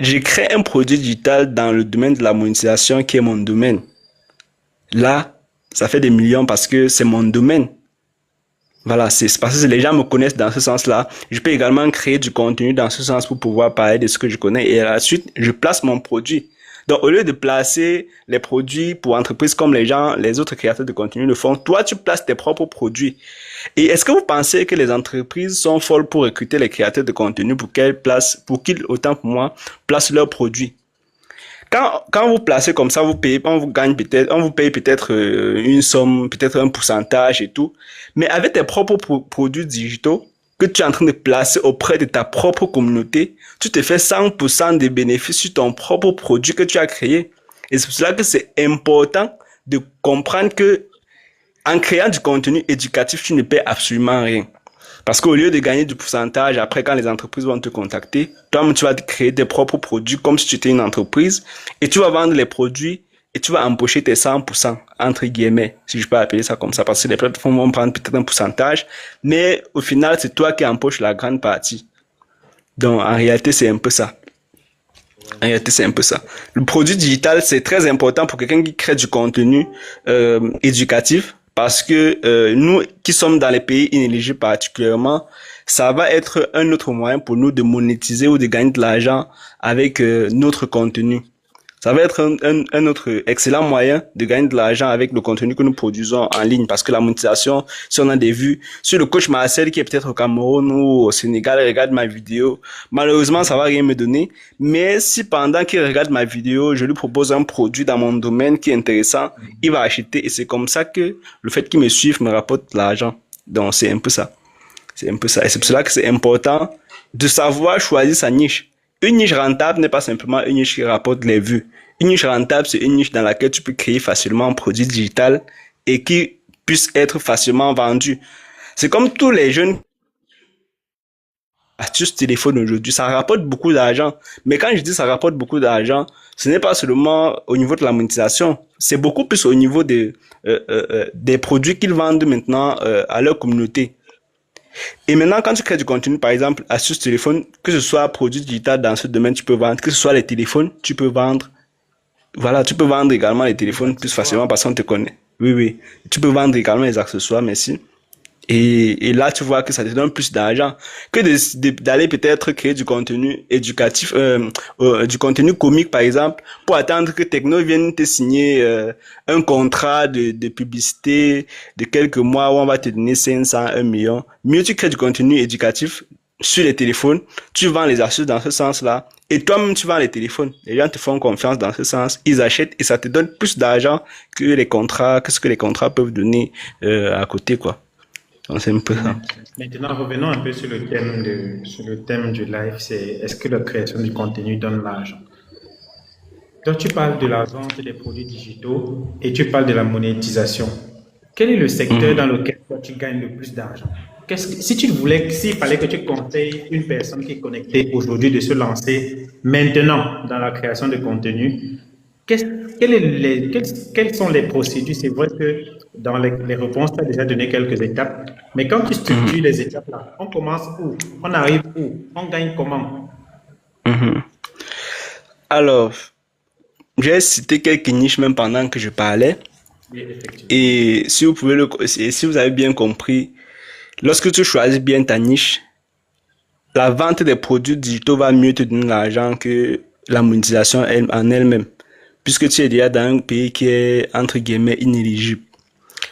j'ai créé un produit digital dans le domaine de la monétisation qui est mon domaine. Là, ça fait des millions parce que c'est mon domaine. Voilà, c'est parce que les gens me connaissent dans ce sens-là. Je peux également créer du contenu dans ce sens pour pouvoir parler de ce que je connais et à la suite, je place mon produit. Donc, au lieu de placer les produits pour entreprises comme les autres créateurs de contenu le font, toi, tu places tes propres produits. Et est-ce que vous pensez que les entreprises sont folles pour recruter les créateurs de contenu pour qu'ils, autant pour moi, placent leurs produits? Quand vous placez comme ça, on vous paye peut-être une somme, peut-être un pourcentage et tout. Mais avec tes propres produits digitaux que tu es en train de placer auprès de ta propre communauté, tu te fais 100% de bénéfices sur ton propre produit que tu as créé. Et c'est pour cela que c'est important de comprendre que en créant du contenu éducatif, tu ne paies absolument rien. Parce qu'au lieu de gagner du pourcentage, après quand les entreprises vont te contacter, toi tu vas créer tes propres produits comme si tu étais une entreprise et tu vas vendre les produits et tu vas empocher tes 100%, entre guillemets, si je peux appeler ça comme ça, parce que les plateformes vont prendre peut-être un pourcentage, mais au final, c'est toi qui empoches la grande partie. Donc, en réalité, c'est un peu ça. En réalité, c'est un peu ça. Le produit digital, c'est très important pour quelqu'un qui crée du contenu éducatif parce que nous qui sommes dans les pays inéligibles particulièrement, ça va être un autre moyen pour nous de monétiser ou de gagner de l'argent avec notre contenu. Ça va être un autre excellent moyen de gagner de l'argent avec le contenu que nous produisons en ligne parce que la monétisation, si on a des vues, sur le coach Marcel qui est peut-être au Cameroun ou au Sénégal, regarde ma vidéo, malheureusement, ça va rien me donner. Mais si pendant qu'il regarde ma vidéo, je lui propose un produit dans mon domaine qui est intéressant, il va acheter et c'est comme ça que le fait qu'il me suive me rapporte de l'argent. Donc, c'est un peu ça. C'est un peu ça. Et c'est pour cela que c'est important de savoir choisir sa niche. Une niche rentable n'est pas simplement une niche qui rapporte les vues. Une niche rentable, c'est une niche dans laquelle tu peux créer facilement un produit digital et qui puisse être facilement vendu. C'est comme tous les jeunes astuces téléphone aujourd'hui, ça rapporte beaucoup d'argent. Mais quand je dis ça rapporte beaucoup d'argent, ce n'est pas seulement au niveau de la monétisation, c'est beaucoup plus au niveau des produits qu'ils vendent maintenant à leur communauté. Et maintenant, quand tu crées du contenu, par exemple, astuce téléphone, que ce soit produit digital dans ce domaine, tu peux vendre, que ce soit les téléphones, tu peux vendre. Voilà, tu peux vendre également les Les téléphones plus facilement accessoires. parce qu'on te connaît. Oui, oui. Tu peux vendre également les accessoires, merci. Et là, tu vois que ça te donne plus d'argent que d'aller peut-être créer du contenu éducatif, du contenu comique, par exemple, pour attendre que Techno vienne te signer un contrat de publicité de quelques mois où on va te donner 500, 1 million. Mieux tu crées du contenu éducatif sur les téléphones, tu vends les astuces dans ce sens-là, et toi-même tu vends les téléphones. Les gens te font confiance dans ce sens, ils achètent et ça te donne plus d'argent que ce que les contrats peuvent donner à côté, quoi. Donc, c'est un peu ça. Maintenant, revenons un peu sur le thème du live, c'est est-ce que la création du contenu donne l'argent? Donc, tu parles de la vente des produits digitaux et tu parles de la monétisation. Quel est le secteur Mhm, dans lequel toi, tu gagnes le plus d'argent? Si tu voulais, s'il fallait que tu conseilles une personne qui est connectée aujourd'hui de se lancer maintenant dans la création de contenu, qu'est-ce- quelles sont les procédures? C'est vrai que dans les réponses, tu as déjà donné quelques étapes, mais quand tu mhm, structures les étapes là, on commence où? On arrive où? On gagne comment? mhm. Alors, j'ai cité quelques niches même pendant que je parlais. Oui, effectivement. Et si vous pouvez et si vous avez bien compris, lorsque tu choisis bien ta niche, la vente des produits digitaux va mieux te donner l'argent que la monétisation en elle-même, puisque tu es déjà dans un pays qui est entre guillemets inéligible.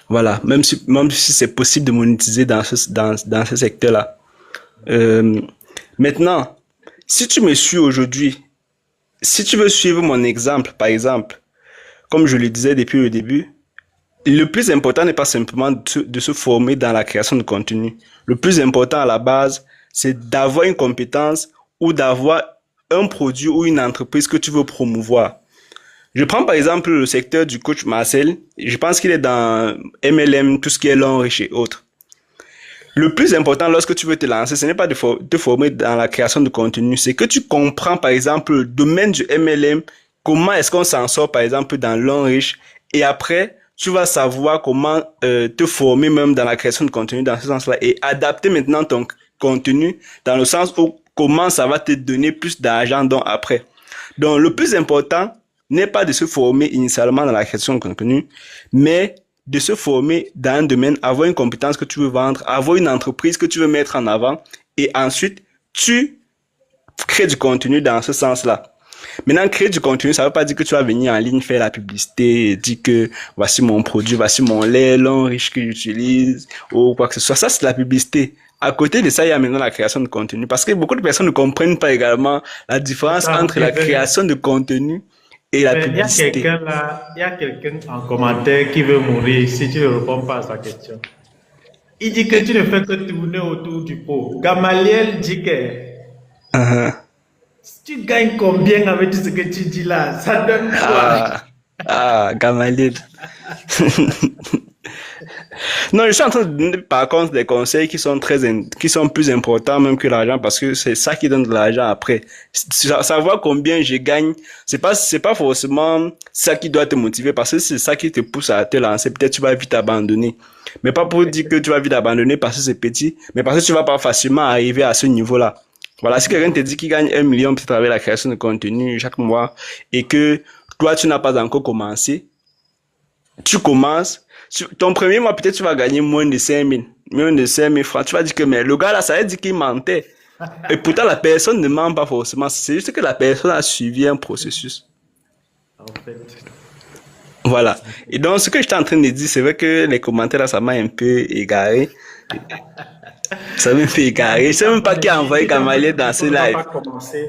Voilà, même si c'est possible de monétiser dans ce secteur-là. Euh, Maintenant, si tu me suis aujourd'hui, si tu veux suivre mon exemple, par exemple, comme je le disais depuis le début, le plus important n'est pas simplement de se former dans la création de contenu. Le plus important à la base, c'est d'avoir une compétence ou d'avoir un produit ou une entreprise que tu veux promouvoir. Je prends par exemple le secteur du coach Marcel. Je pense qu'il est dans MLM, tout ce qui est long, riche et autres. Le plus important lorsque tu veux te lancer, ce n'est pas de te former dans la création de contenu, c'est que tu comprends par exemple le domaine du MLM, comment est-ce qu'on s'en sort par exemple dans long riche, et après tu vas savoir comment te former même dans la création de contenu dans ce sens-là et adapter maintenant ton contenu dans le sens où comment ça va te donner plus d'argent donc après. Donc le plus important n'est pas de se former initialement dans la création de contenu, mais de se former dans un domaine, avoir une compétence que tu veux vendre, avoir une entreprise que tu veux mettre en avant, et ensuite, tu crées du contenu dans ce sens-là. Maintenant, créer du contenu, ça ne veut pas dire que tu vas venir en ligne faire la publicité et dire que voici mon produit, voici mon lait long riche que j'utilise ou quoi que ce soit. Ça, c'est la publicité. À côté de ça, il y a maintenant la création de contenu parce que beaucoup de personnes ne comprennent pas également la différence Attends, entre la création de contenu et la mais il y a publicité. quelqu'un là, il y a quelqu'un en commentaire qui veut mourir si tu ne réponds pas à sa question. Il dit que tu ne fais que tourner autour du pot. Gamaliel dit que Uh-huh. tu gagnes combien avec tout ce que tu dis là? Ça donne quoi? Ah, Gamaliel. Non, je suis en train de donner par contre des conseils qui sont qui sont plus importants même que l'argent parce que c'est ça qui donne de l'argent après. Savoir combien je gagne, c'est pas forcément ça qui doit te motiver parce que c'est ça qui te pousse à te lancer. Peut-être tu vas vite abandonner. Mais pas pour dire que tu vas vite abandonner parce que c'est petit, mais parce que tu vas pas facilement arriver à ce niveau-là. Voilà, si quelqu'un te dit qu'il gagne 1 million peut-être avec la création de contenu chaque mois et que toi tu n'as pas encore commencé, tu commences, ton premier mois, peut-être tu vas gagner moins de 5 000 francs. Tu vas dire que, mais le gars là, ça veut dire qu'il mentait. Et pourtant, la personne ne ment pas forcément. C'est juste que la personne a suivi un processus. En fait, Voilà. Et donc, ce que j'étais en train de dire, c'est vrai que les commentaires là, ça m'a un peu égaré. Ça m'a un peu égaré. Je sais même pas qui a envoyé tu étais en train Gamaliel de dans dire ce qu'on ne va live. pas commencer.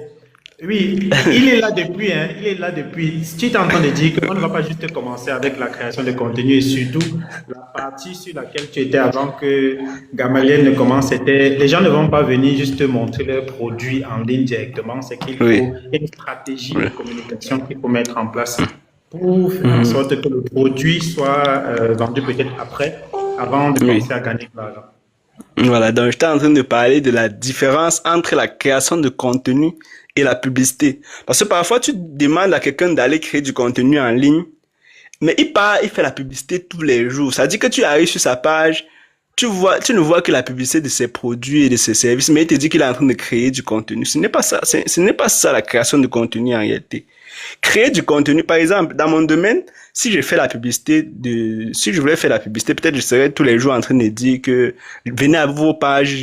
Oui, il est là depuis, hein, il est là depuis. Tu es en train de dire qu'on ne va pas juste commencer avec la création de contenu et surtout la partie sur laquelle tu étais avant que Gamaliel ne commence, c'était les gens ne vont pas venir juste montrer leurs produits en ligne directement, c'est qu'il Oui. faut une stratégie de Oui. communication qu'il faut mettre en place pour faire en Mhm. sorte que le produit soit vendu peut-être après, avant de Oui. penser à gagner de l'argent. Voilà, donc j'étais en train de parler de la différence entre la création de contenu et la publicité. Parce que parfois, tu demandes à quelqu'un d'aller créer du contenu en ligne, mais il part, il fait la publicité tous les jours. Ça dit que tu arrives sur sa page, tu ne vois que la publicité de ses produits et de ses services, mais il te dit qu'il est en train de créer du contenu. Ce n'est pas ça, ce n'est pas ça la création de contenu en réalité. Créer du contenu, par exemple, dans mon domaine, si je voulais faire la publicité, peut-être je serais tous les jours en train de dire que venez à vos pages,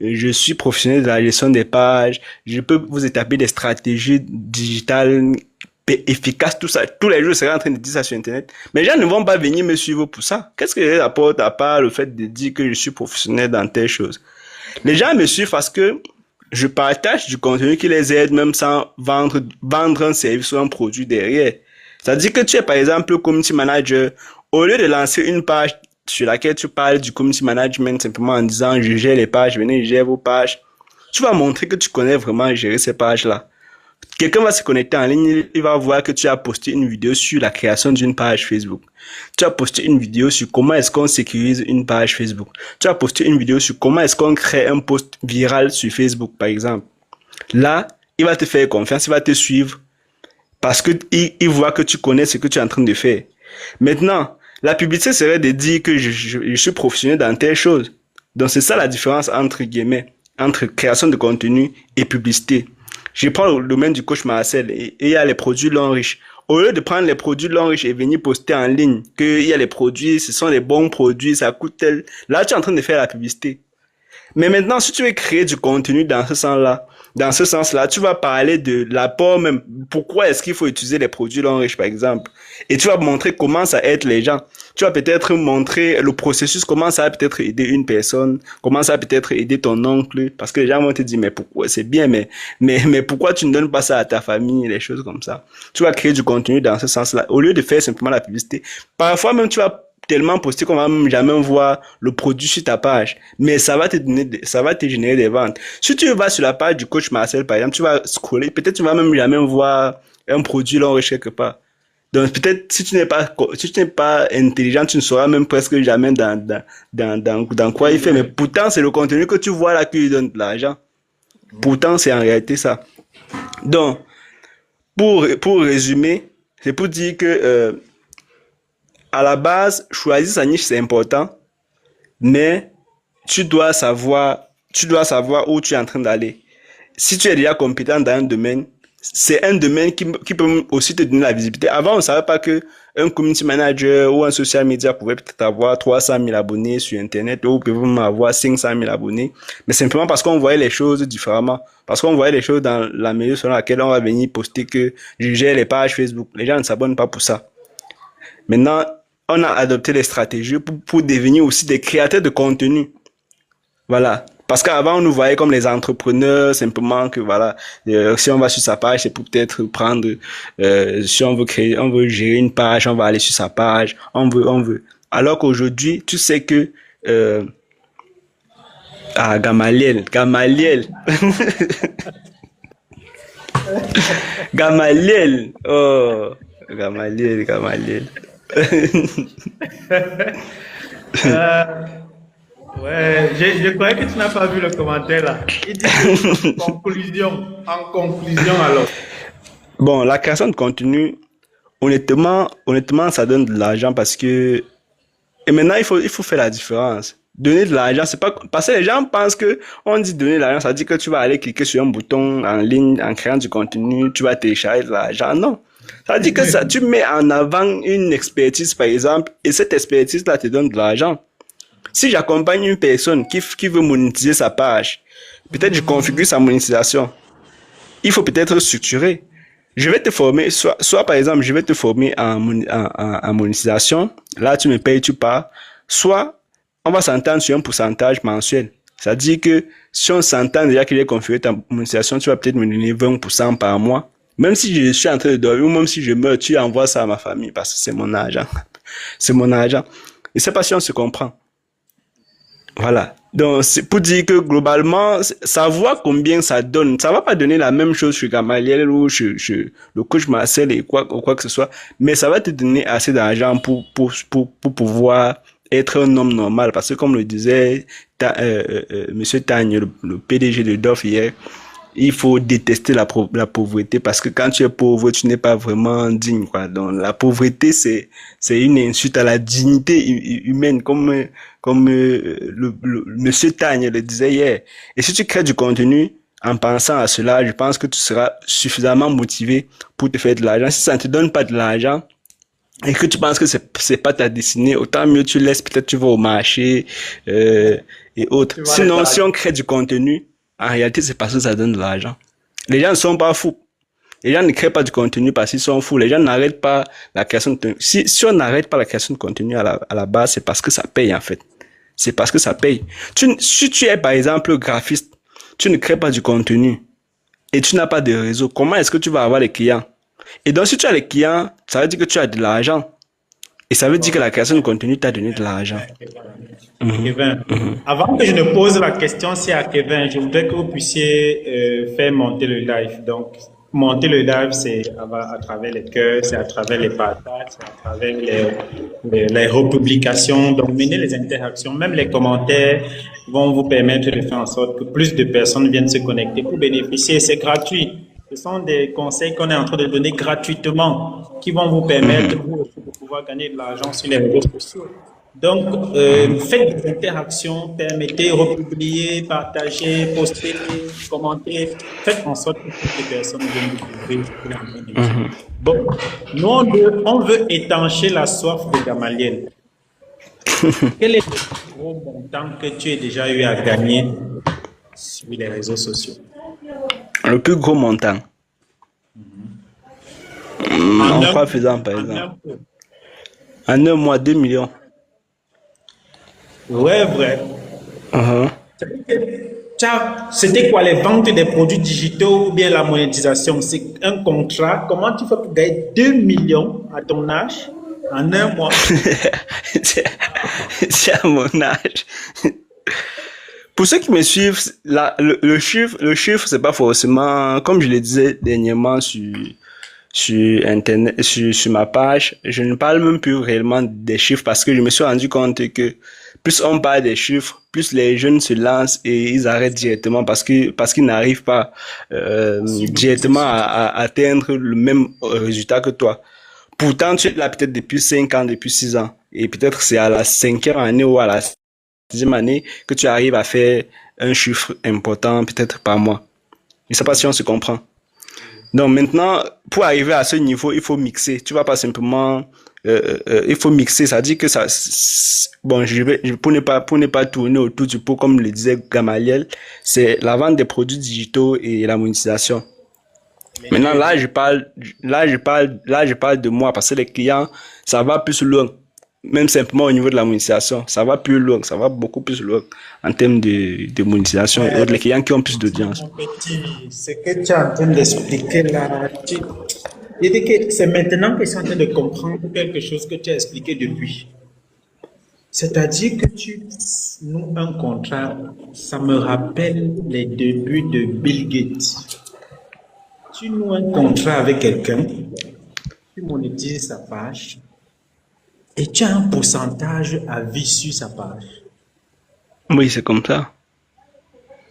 je suis professionnel de la gestion des pages, je peux vous établir des stratégies digitales efficaces, tout ça. Tous les jours, je serais en train de dire ça sur Internet. Mais les gens ne vont pas venir me suivre pour ça. Qu'est-ce que je apporte à part le fait de dire que je suis professionnel dans telle chose? Les gens me suivent parce que je partage du contenu qui les aide même sans vendre un service ou un produit derrière. C'est-à-dire que tu es par exemple community manager, au lieu de lancer une page sur laquelle tu parles du community management simplement en disant je gère les pages, venez, je gère vos pages, tu vas montrer que tu connais vraiment gérer ces pages-là. Quelqu'un va se connecter en ligne, il va voir que tu as posté une vidéo sur la création d'une page Facebook. Tu as posté une vidéo sur comment est-ce qu'on sécurise une page Facebook. Tu as posté une vidéo sur comment est-ce qu'on crée un post viral sur Facebook, par exemple. Là, il va te faire confiance, il va te suivre parce que il voit que tu connais ce que tu es en train de faire. Maintenant, la publicité serait de dire que je suis professionnel dans telle chose. Donc, c'est ça la différence entre guillemets, entre création de contenu et publicité. Je prends le domaine du coach Marcel et il y a les produits longs riches. Au lieu de prendre les produits longs riches et venir poster en ligne qu'il y a les produits, ce sont les bons produits, ça coûte tel. Là, tu es en train de faire la publicité. Mais maintenant, si tu veux créer du contenu dans ce sens-là, tu vas parler de l'apport même. Pourquoi est-ce qu'il faut utiliser les produits longs riches, par exemple? Et tu vas montrer comment ça aide les gens. Tu vas peut-être montrer le processus, comment ça va peut-être aider une personne, comment ça va peut-être aider ton oncle, parce que les gens vont te dire, mais pourquoi, c'est bien, mais pourquoi tu ne donnes pas ça à ta famille, les choses comme ça. Tu vas créer du contenu dans ce sens-là, au lieu de faire simplement la publicité. Parfois même, tu vas tellement poster qu'on va même jamais voir le produit sur ta page. Mais ça va te générer des ventes. Si tu vas sur la page du coach Marcel, par exemple, tu vas scroller, peut-être tu vas même jamais voir un produit là quelque part. Donc peut-être si tu n'es pas intelligent, tu ne sauras même presque jamais dans quoi il fait. Mais pourtant, c'est le contenu que tu vois là qui lui donne de l'argent. Pourtant, c'est en réalité ça. Donc, pour résumer, c'est pour dire que à la base, choisir sa niche, c'est important, mais tu dois savoir où tu es en train d'aller. Si tu es déjà compétent dans un domaine, c'est un domaine qui peut aussi te donner la visibilité. Avant, on ne savait pas que un community manager ou un social media pouvait peut-être avoir 300 000 abonnés sur Internet ou pouvait même avoir 500 000 abonnés. Mais simplement parce qu'on voyait les choses différemment. Parce qu'on voyait les choses dans la mesure selon laquelle on va venir poster que je gère les pages Facebook. Les gens ne s'abonnent pas pour ça. Maintenant, on a adopté les stratégies pour devenir aussi des créateurs de contenu. Voilà. Parce qu'avant, on nous voyait comme les entrepreneurs, simplement que voilà, si on va sur sa page, c'est pour peut-être prendre, si on veut gérer une page, on va aller sur sa page, on veut. Alors qu'aujourd'hui, tu sais que, Gamaliel, Gamaliel, oh, Gamaliel. Ouais, je croyais que tu n'as pas vu le commentaire là. Il dit en conclusion alors. Bon, la création de contenu, honnêtement, ça donne de l'argent parce que, et maintenant, il faut faire la différence. Donner de l'argent, c'est pas, parce que les gens pensent que, on dit donner de l'argent, ça dit que tu vas aller cliquer sur un bouton en ligne, en créant du contenu, tu vas télécharger de l'argent. Non. Ça dit que ça, tu mets en avant une expertise, par exemple, et cette expertise-là te donne de l'argent. Si j'accompagne une personne qui veut monétiser sa page, peut-être je configure sa monétisation. Il faut peut-être structurer. Je vais te former, soit par exemple, je vais te former en monétisation. Là, tu me payes, tu pars. Soit, on va s'entendre sur un pourcentage mensuel. C'est-à-dire que si on s'entend déjà qu'il est configuré ta monétisation, tu vas peut-être me donner 20% par mois. Même si je suis en train de dormir ou même si je meurs, tu envoies ça à ma famille parce que c'est mon argent. C'est mon argent. Et c'est pas si on se comprend. Voilà. Donc, c'est pour dire que globalement, savoir combien ça donne, ça va pas donner la même chose chez Gamaliel ou chez le coach Marcel et quoi que ce soit, mais ça va te donner assez d'argent pour pouvoir être un homme normal. Parce que comme le disait Monsieur Tagne, le PDG de DOF hier, il faut détester la pauvreté parce que quand tu es pauvre, tu n'es pas vraiment digne, quoi. Donc, la pauvreté, c'est une insulte à la dignité humaine, comme monsieur Tagne le disait hier. Et si tu crées du contenu en pensant à cela, je pense que tu seras suffisamment motivé pour te faire de l'argent. Si ça ne te donne pas de l'argent, et que tu penses que c'est pas ta destinée, autant mieux tu laisses, peut-être tu vas au marché, et autres. Sinon, si on crée du contenu, en réalité, c'est parce que ça donne de l'argent. Les gens ne sont pas fous. Les gens ne créent pas du contenu parce qu'ils sont fous. Les gens n'arrêtent pas la création de contenu. Si on n'arrête pas la création de contenu à la base, c'est parce que ça paye, en fait. C'est parce que ça paye. Si tu es, par exemple, graphiste, tu ne crées pas du contenu et tu n'as pas de réseau, comment est-ce que tu vas avoir les clients? Et donc, si tu as les clients, ça veut dire que tu as de l'argent. Et ça veut dire que la création de contenu t'a donné de l'argent. Kevin, avant que je ne pose la question, c'est à Kevin, je voudrais que vous puissiez faire monter le live. Donc, monter le live, c'est à travers les cœurs, c'est à travers les partages, c'est à travers les republications. Donc, mener les interactions, même les commentaires vont vous permettre de faire en sorte que plus de personnes viennent se connecter pour bénéficier. C'est gratuit. Ce sont des conseils qu'on est en train de donner gratuitement qui vont vous permettre, vous aussi, de pouvoir gagner de l'argent sur les réseaux sociaux. Donc, faites des interactions, permettez, republier, partager, poster, commenter. Faites en sorte que toutes les personnes viennent découvrir ce qu'il est en train de dire. Bon, nous, on veut étancher la soif de Gamaliel. Quel est le plus gros montant que tu as déjà eu à gagner sur les réseaux sociaux? Le plus gros montant. En quoi faisant, par exemple? En un mois, 2 millions. Ouais, vrai. C'était quoi les ventes des produits digitaux ou bien la monétisation? C'est un contrat. Comment tu fais pour gagner 2 millions à ton âge en un mois? C'est à mon âge. Pour ceux qui me suivent, le chiffre, c'est pas forcément, comme je le disais dernièrement sur internet, sur ma page, je ne parle même plus réellement des chiffres parce que je me suis rendu compte que plus on parle des chiffres, plus les jeunes se lancent et ils arrêtent directement parce qu'ils n'arrivent pas directement à atteindre le même résultat que toi. Pourtant, tu es là peut-être depuis 5 ans, depuis 6 ans. Et peut-être c'est à la 5e année ou à la 6e année que tu arrives à faire un chiffre important, peut-être par mois. Je ne sais pas si on se comprend. Donc maintenant, pour arriver à ce niveau, il faut mixer. Tu vas pas simplement... il faut mixer, ça dit que ça... Bon, pour ne pas tourner autour du pot, comme le disait Gamaliel, c'est la vente des produits digitaux et la monétisation. Maintenant, là, je parle de moi parce que les clients, ça va plus loin. Même simplement au niveau de la monétisation, ça va plus loin, ça va beaucoup plus loin en termes de monétisation et les clients qui ont plus d'audience. Ce que tu es en train d'expliquer là, c'est maintenant que je suis en train de comprendre quelque chose que tu as expliqué depuis. C'est-à-dire que tu nous un contrat, ça me rappelle les débuts de Bill Gates. Tu noues un contrat avec quelqu'un, tu monétises sa page et tu as un pourcentage à vie sur sa page. Oui, c'est comme ça.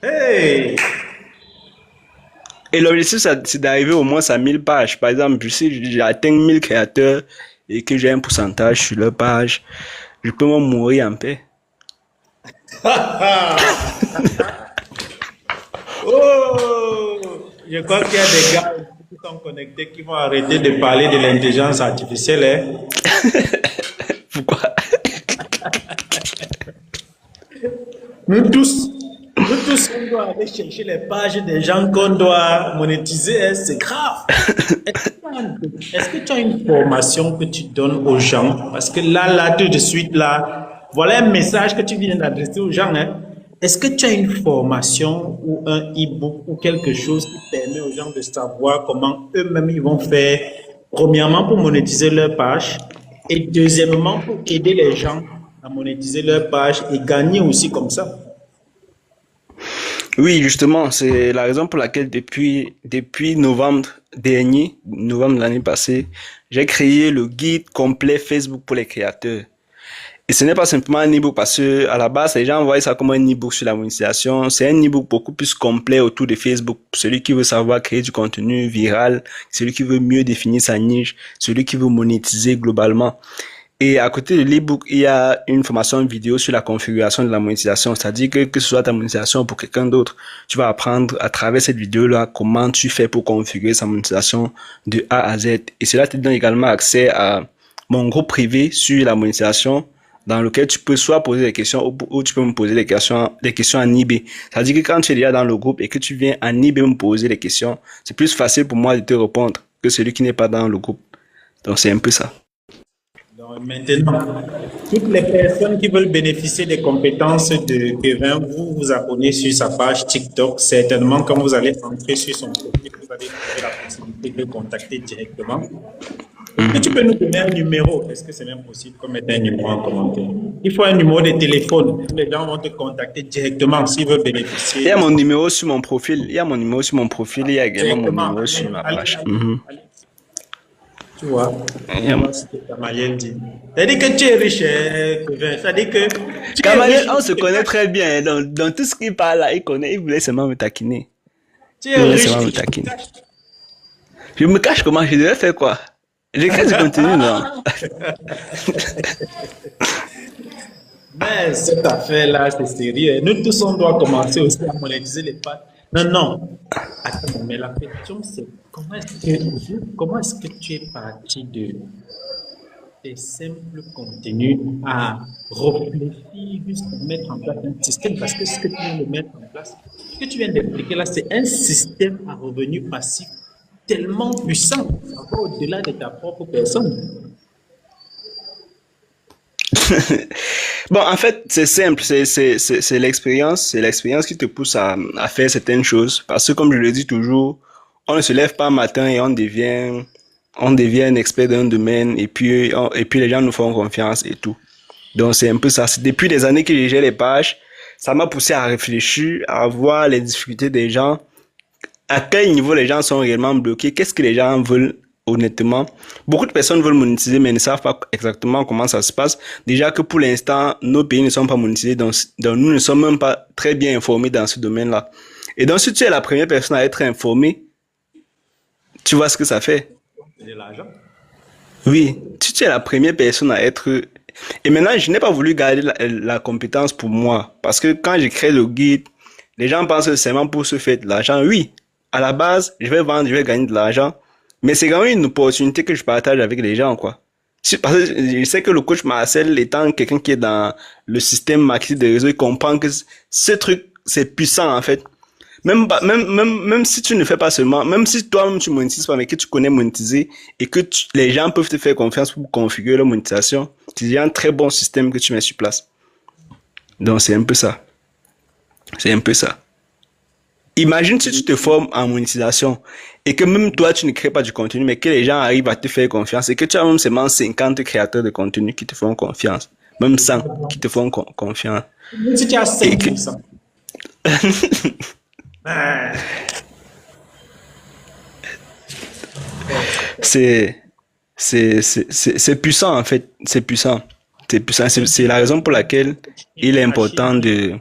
Hey! Et l'objectif, c'est d'arriver au moins à 1000 pages. Par exemple, si j'atteins 1000 créateurs et que j'ai un pourcentage sur leur page, je peux même mourir en paix. Oh! Je crois qu'il y a des gars qui sont connectés qui vont arrêter de parler de l'intelligence artificielle. Hein? Pourquoi? Nous tous, on doit aller chercher les pages des gens qu'on doit monétiser. Hein? C'est grave. Est-ce que tu as une formation que tu donnes aux gens? Parce que là, tout de suite, là, voilà un message que tu viens d'adresser aux gens. Hein? Est-ce que tu as une formation ou un e-book ou quelque chose qui permet aux gens de savoir comment eux-mêmes ils vont faire, premièrement pour monétiser leur page et deuxièmement pour aider les gens à monétiser leur page et gagner aussi comme ça? Oui, justement, c'est la raison pour laquelle depuis novembre dernier, novembre de l'année passée, j'ai créé le guide complet Facebook pour les créateurs. Et ce n'est pas simplement un e-book parce que à la base, les gens voient ça comme un e-book sur la monétisation. C'est un e-book beaucoup plus complet autour de Facebook. Celui qui veut savoir créer du contenu viral, celui qui veut mieux définir sa niche, celui qui veut monétiser globalement. Et à côté de l'e-book, il y a une formation vidéo sur la configuration de la monétisation. C'est-à-dire que ce soit ta monétisation pour quelqu'un d'autre, tu vas apprendre à travers cette vidéo-là comment tu fais pour configurer sa monétisation de A à Z. Et cela te donne également accès à mon groupe privé sur la monétisation, dans lequel tu peux soit poser des questions ou tu peux me poser des questions en IB. C'est-à-dire que quand tu es déjà dans le groupe et que tu viens en IB me poser des questions, c'est plus facile pour moi de te répondre que celui qui n'est pas dans le groupe. Donc c'est un peu ça. Donc maintenant, toutes les personnes qui veulent bénéficier des compétences de Kevin, vous vous abonnez sur sa page TikTok. Certainement, quand vous allez entrer sur son profil, vous allez trouver la possibilité de le contacter directement. Est-ce que tu peux nous donner un numéro? Est-ce que c'est même possible qu'on mette un numéro en commentaire? Il faut un numéro de téléphone. Les gens vont te contacter directement s'ils veulent Il y bénéficier a de mon ça. numéro sur mon profil. Il y a mon numéro sur mon profil. Il y a également mon Directement. numéro Allez, sur ma allez, page. allez, Mhm. allez. Tu vois, Il y a tu mon- vois ce que Gamaliel dit. C'est-à-dire que tu es riche, hein, Kevin. C'est-à-dire que tu es riche, Gamaliel, mais on tu se te connaît caches. très bien. Dans tout ce qu'il parle là, il connaît. Il voulait seulement me taquiner. Tu Il es voulait riche seulement et me tu te taquiner. caches. Je me cache comment? Je devais faire quoi? J'écris du contenu, non? Mais cette affaire-là, c'est sérieux. Nous tous, on doit commencer aussi à monétiser les pattes. Non, non. Attends, mais la question, c'est comment est-ce que tu es parti de tes simples contenus à réfléchir jusqu'à mettre en place un système? Parce que ce que tu viens de mettre en place, ce que tu viens d'expliquer là, c'est un système à revenu passif tellement puissant. Ça va au-delà de ta propre personne. Bon, en fait, c'est simple, c'est l'expérience qui te pousse à faire certaines choses. Parce que, comme je le dis toujours, on ne se lève pas un matin et on devient un expert d'un domaine et puis les gens nous font confiance et tout. Donc, c'est un peu ça. C'est depuis des années que j'ai géré les pages, ça m'a poussé à réfléchir, à voir les difficultés des gens, à quel niveau les gens sont réellement bloqués, qu'est-ce que les gens veulent honnêtement. Beaucoup de personnes veulent monétiser mais ne savent pas exactement comment ça se passe. Déjà que pour l'instant, nos pays ne sont pas monétisés, donc nous ne sommes même pas très bien informés dans ce domaine-là. Et donc si tu es la première personne à être informée, tu vois ce que ça fait. C'est de l'argent. Oui, si tu es la première personne à être... Et maintenant, je n'ai pas voulu garder la compétence pour moi. Parce que quand j'ai créé le guide, les gens pensent que c'est seulement pour se faire de l'argent. Oui, à la base, je vais vendre, je vais gagner de l'argent. Mais c'est quand même une opportunité que je partage avec les gens, quoi. Parce que je sais que le coach Marcel, étant quelqu'un qui est dans le système marketing des réseaux, il comprend que ce truc, c'est puissant, en fait. Même si tu ne fais pas seulement, même si toi-même tu monétises pas, mais que tu connais monétiser et que les gens peuvent te faire confiance pour configurer leur monétisation, il y a un très bon système que tu mets sur place. Donc c'est un peu ça. C'est un peu ça. Imagine si tu te formes en monétisation et que même toi tu ne crées pas du contenu, mais que les gens arrivent à te faire confiance et que tu as même seulement 50 créateurs de contenu qui te font confiance, même 100 qui te font confiance. Même si tu as Et que 5%. Ah, c'est c'est puissant en fait, c'est puissant. C'est puissant, c'est la raison pour laquelle il est important Achille, de...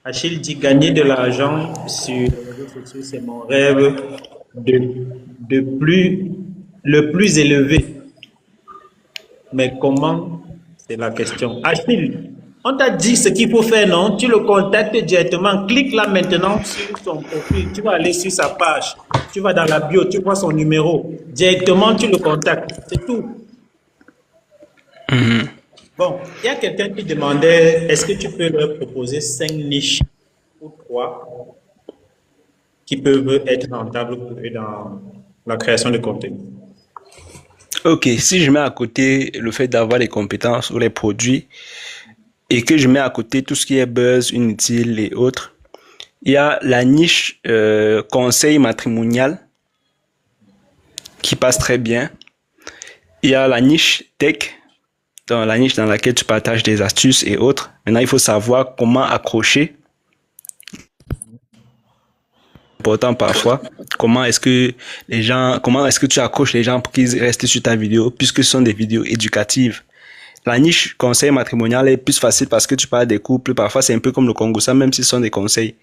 Achille dit gagner de l'argent sur les réseaux sociaux, c'est mon rêve de, de plus, le plus élevé. Mais comment? C'est la question. Achille, on t'a dit ce qu'il faut faire, non? Tu le contactes directement. Clique là maintenant sur son profil. Tu vas aller sur sa page. Tu vas dans la bio, tu vois son numéro. Directement, tu le contactes. C'est tout. Bon, il y a quelqu'un qui demandait, est-ce que tu peux leur proposer 5 niches ou 3 qui peuvent être rentables pour eux dans la création de contenu? Ok, si je mets à côté le fait d'avoir les compétences ou les produits et que je mets à côté tout ce qui est buzz, inutile et autres, il y a la niche conseil matrimonial qui passe très bien. Il y a la niche tech, dans la niche dans laquelle tu partages des astuces et autres. Maintenant, il faut savoir comment accrocher. Important parfois. Comment est-ce que tu accroches les gens pour qu'ils restent sur ta vidéo, puisque ce sont des vidéos éducatives. La niche conseil matrimonial est plus facile parce que tu parles des couples. Parfois, c'est un peu comme le Congo, ça, même si ce sont des conseils.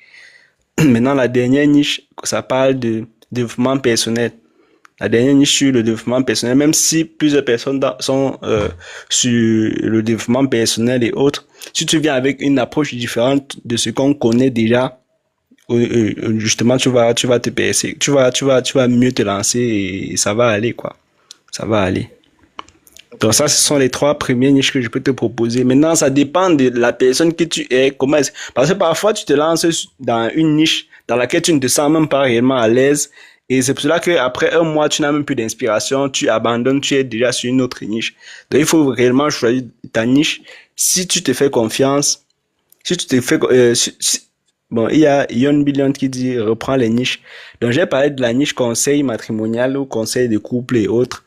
Maintenant, la dernière niche, ça parle de développement personnel. La dernière niche sur le développement personnel, même si plusieurs personnes sont sur le développement personnel et autres, si tu viens avec une approche différente de ce qu'on connaît déjà, justement, tu vas te percer, tu vas mieux te lancer et ça va aller, quoi. Ça va aller. Donc ça, ce sont les 3 premières niches que je peux te proposer. Maintenant, ça dépend de la personne que tu es. Parce que parfois, tu te lances dans une niche dans laquelle tu ne te sens même pas réellement à l'aise. Et c'est pour cela qu'après un mois, tu n'as même plus d'inspiration, tu abandonnes, tu es déjà sur une autre niche. Donc, il faut réellement choisir ta niche. Si tu te fais confiance, si tu te fais... bon, il y a Yon Billion qui dit reprends les niches. Donc, j'ai parlé de la niche conseil matrimonial ou conseil de couple et autres.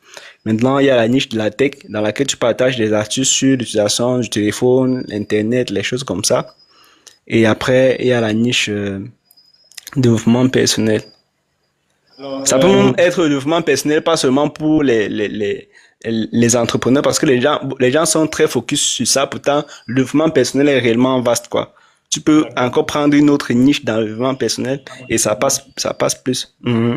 Maintenant, il y a la niche de la tech dans laquelle tu partages des astuces sur l'utilisation du téléphone, Internet, les choses comme ça. Et après, il y a la niche développement personnel. Alors, Ça peut même être le développement personnel, pas seulement pour les entrepreneurs, parce que les gens sont très focus sur ça. Pourtant, le développement personnel est réellement vaste, quoi. Tu peux encore prendre une autre niche dans le développement personnel et ça passe plus. Mhm.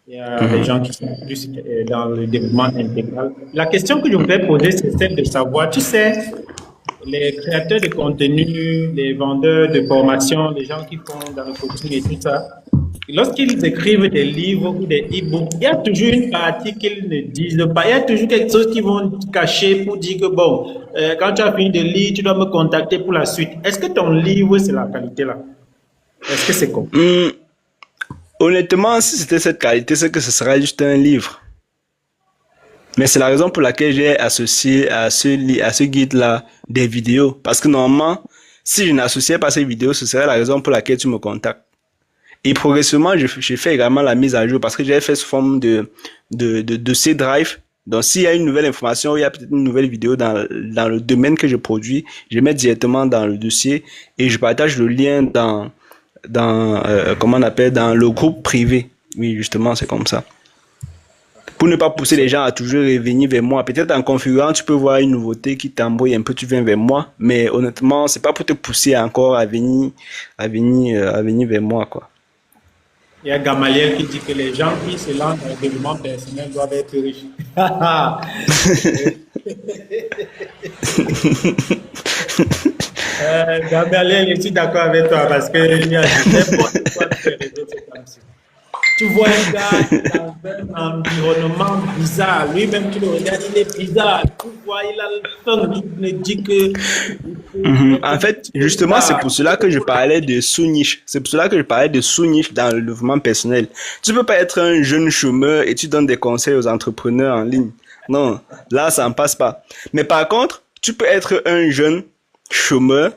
il y a des gens qui sont plus dans le développement intégral. La question que je voudrais poser, c'est celle de savoir, tu sais, les créateurs de contenu, les vendeurs de formation, les gens qui font dans le coaching et tout ça, lorsqu'ils écrivent des livres ou des e-books, il y a toujours une partie qu'ils ne disent pas. Il y a toujours quelque chose qu'ils vont cacher pour dire que bon, quand tu as fini de lire, tu dois me contacter pour la suite. Est-ce que ton livre, c'est la qualité là? Est-ce que c'est comme? Honnêtement, si c'était cette qualité, c'est que ce serait juste un livre. Mais c'est la raison pour laquelle j'ai associé à ce guide-là des vidéos. Parce que normalement, si je n'associais pas ces vidéos, ce serait la raison pour laquelle tu me contactes. Et progressivement, j'ai fait également la mise à jour parce que j'ai fait sous forme de C Drive. Donc, s'il y a une nouvelle information, il y a peut-être une nouvelle vidéo dans le domaine que je produis, je mets directement dans le dossier et je partage le lien comment on appelle, dans le groupe privé. Oui, justement, c'est comme ça. Pour ne pas pousser les gens à toujours revenir vers moi. Peut-être en configurant, tu peux voir une nouveauté qui t'embrouille un peu, tu viens vers moi. Mais honnêtement, c'est pas pour te pousser encore à venir vers moi, quoi. Il y a Gamaliel qui dit que les gens qui se lancent dans le développement personnel doivent être riches. Gamaliel, je suis d'accord avec toi parce que il y a n'importe quoi sur les réseaux, c'est comme ça. Tu vois un gars dans un environnement bizarre, lui-même tu le regardes, il est bizarre. Tu vois, il a le temps, il me dit que. En fait, justement, c'est pour cela que je parlais de sous-niche. C'est pour cela que je parlais de sous-niche dans le développement personnel. Tu peux pas être un jeune chômeur et tu donnes des conseils aux entrepreneurs en ligne. Non, là, ça ne passe pas. Mais par contre, tu peux être un jeune chômeur,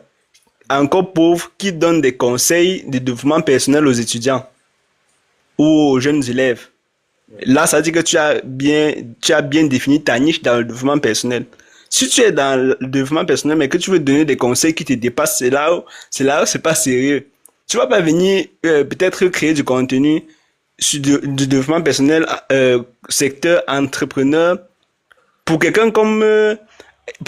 encore pauvre, qui donne des conseils de développement personnel aux étudiants ou aux jeunes élèves. Là, ça dit que tu as bien défini ta niche dans le développement personnel. Si tu es dans le développement personnel, mais que tu veux donner des conseils qui te dépassent, c'est là où c'est pas sérieux. Tu vas pas venir peut-être créer du contenu sur du développement personnel secteur entrepreneur pour quelqu'un comme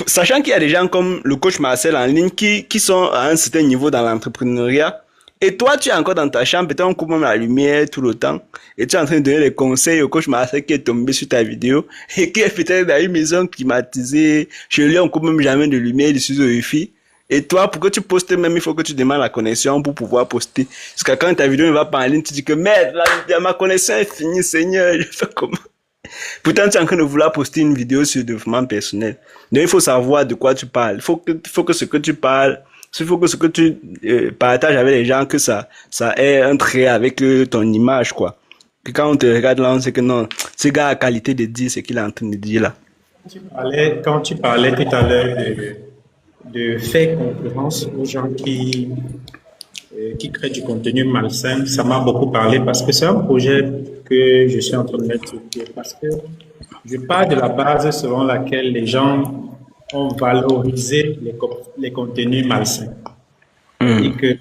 sachant qu'il y a des gens comme le coach Marcel en ligne qui sont à un certain niveau dans l'entrepreneuriat. Et toi, tu es encore dans ta chambre, peut-être on coupe même la lumière tout le temps, et tu es en train de donner des conseils au coach Marcel qui est tombé sur ta vidéo, et qui est peut-être dans une maison climatisée, chez lui on coupe même jamais de lumière, il suffit au wifi. Et toi, pour que tu postes même, il faut que tu demandes la connexion pour pouvoir poster. Parce que quand ta vidéo ne va pas en ligne, tu dis que merde, là, ma connexion est finie, Seigneur, je fais comment? Pourtant, tu es en train de vouloir poster une vidéo sur le développement personnel. Donc, il faut savoir de quoi tu parles. Il faut que ce que tu parles, il faut que ce que tu partages avec les gens, que ça ait un trait avec ton image, quoi. Que quand on te regarde là, on sait que non, ce gars a qualité de dire ce qu'il est en train de dire là. Quand tu parlais tout à l'heure de faire concurrence aux gens qui créent du contenu malsain, ça m'a beaucoup parlé parce que c'est un projet que je suis en train de mettre sur pied. Parce que je pars de la base selon laquelle les gens ont valorisé les contenus malsains. Et que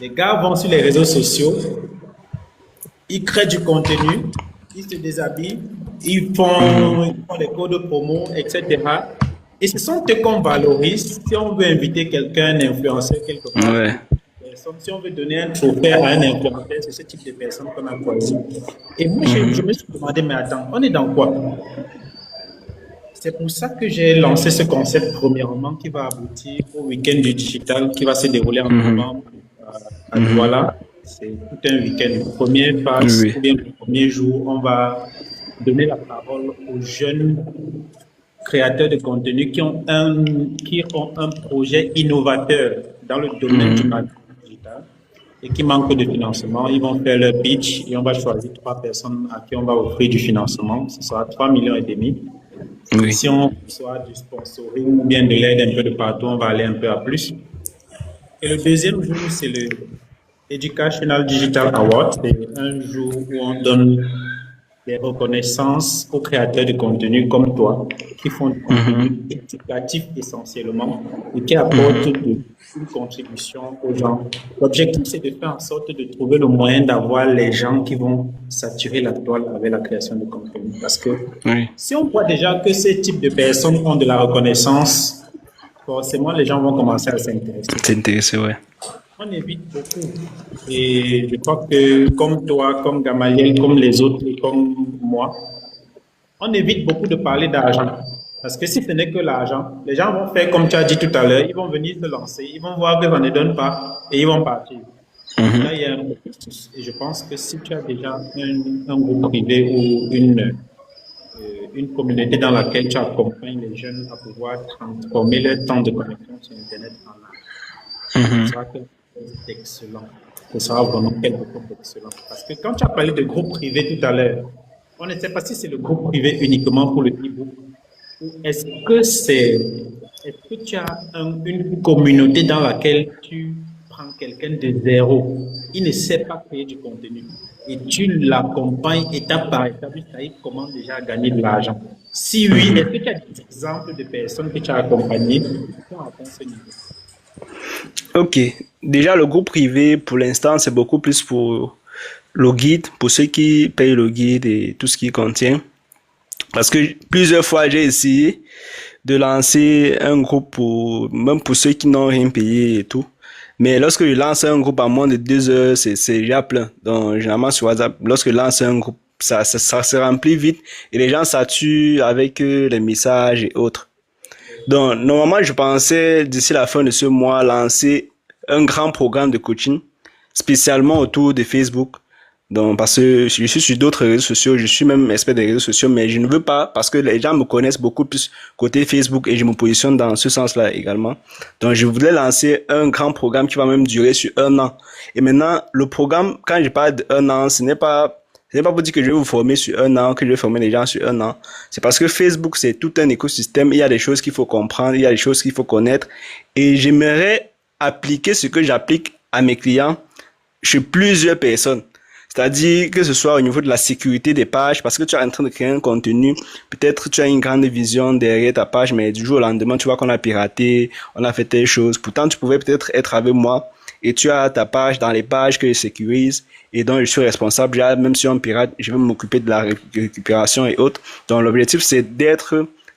les gars vont sur les réseaux sociaux, ils créent du contenu, ils se déshabillent, ils font des codes promo, etc. Et ce sont eux qu'on valorise si on veut inviter quelqu'un, un influenceur quelque part. Ouais. Si on veut donner un trophée à un influenceur, c'est ce type de personne qu'on a choisi. Et moi, je me suis demandé, mais attends, on est dans quoi? C'est pour ça que j'ai lancé ce concept premièrement qui va aboutir au week-end du digital qui va se dérouler en novembre à Douala. C'est tout un week-end. Première phase, ou bien le premier jour, on va donner la parole aux jeunes créateurs de contenu qui ont un projet innovateur dans le domaine du marketing digital et qui manquent de financement. Ils vont faire leur pitch et on va choisir 3 personnes à qui on va offrir du financement. Ce sera 3,5 millions. Oui. Si on reçoit du sponsoring ou bien de l'aide un peu de partout, on va aller un peu à plus. Et le deuxième jour, c'est le Educational Digital Award. C'est un jour où on donne des reconnaissances aux créateurs de contenu comme toi, qui font du contenu Mhm. éducatif essentiellement et qui apportent Mhm. une contribution aux gens. L'objectif, c'est de faire en sorte de trouver le moyen d'avoir les gens qui vont saturer la toile avec la création de contenu. Parce que Oui, si on voit déjà que ce type de personnes ont de la reconnaissance, forcément, les gens vont commencer à s'intéresser. c'est intéressant, ouais. On évite beaucoup. Et je crois que comme toi, comme Gamaliel, comme les autres et comme moi, on évite beaucoup de parler d'argent. Parce que si ce n'est que l'argent, les gens vont faire comme tu as dit tout à l'heure, ils vont venir se lancer, ils vont voir que ça ne donne pas et ils vont partir. Et Mhm. là, il y a un processus. Et je pense que si tu as déjà un groupe privé ou une communauté dans laquelle tu accompagnes les jeunes à pouvoir transformer leur temps de connexion sur Internet en argent, ce Mhm. sera quelque chose d'excellent. Ce sera vraiment quelque chose d'excellent. Parce que quand tu as parlé de groupe privé tout à l'heure, on ne sait pas si c'est le groupe privé uniquement pour le e-book ou est-ce que tu as une communauté dans laquelle tu prends quelqu'un de zéro, il ne sait pas créer du contenu et tu l'accompagnes étape par étape jusqu'à il commence déjà à gagner de l'argent. Si oui, est-ce que tu as des exemples de personnes que tu as accompagnées qui ont atteint ce niveau? Ok. Déjà, le groupe privé, pour l'instant, c'est beaucoup plus pour le guide, pour ceux qui payent le guide et tout ce qu'il contient. Parce que plusieurs fois, j'ai essayé de lancer un groupe pour, même pour ceux qui n'ont rien payé et tout. Mais lorsque je lance un groupe en moins de 2 heures, c'est déjà plein. Donc, généralement sur WhatsApp, lorsque je lance un groupe, ça se remplit vite et les gens saturent avec les messages et autres. Donc, normalement, je pensais d'ici la fin de ce mois lancer un grand programme de coaching spécialement autour de Facebook. Donc, parce que je suis sur d'autres réseaux sociaux, je suis même expert des réseaux sociaux, mais je ne veux pas parce que les gens me connaissent beaucoup plus côté Facebook et je me positionne dans ce sens-là également. Donc, je voulais lancer un grand programme qui va même durer sur 1 an. Et maintenant, le programme, quand je parle d'1 an, ce n'est pas pour dire que je vais vous former sur 1 an, que je vais former les gens sur 1 an. C'est parce que Facebook, c'est tout un écosystème. Il y a des choses qu'il faut comprendre, il y a des choses qu'il faut connaître. Et j'aimerais appliquer ce que j'applique à mes clients chez plusieurs personnes. C'est-à-dire que ce soit au niveau de la sécurité des pages, parce que tu es en train de créer un contenu, peut-être tu as une grande vision derrière ta page, mais du jour au lendemain, tu vois qu'on a piraté, on a fait telle chose. Pourtant, tu pouvais peut-être être avec moi et tu as ta page dans les pages que je sécurise et dont je suis responsable. Même si on pirate, je vais m'occuper de la récupération et autres. Donc, l'objectif, c'est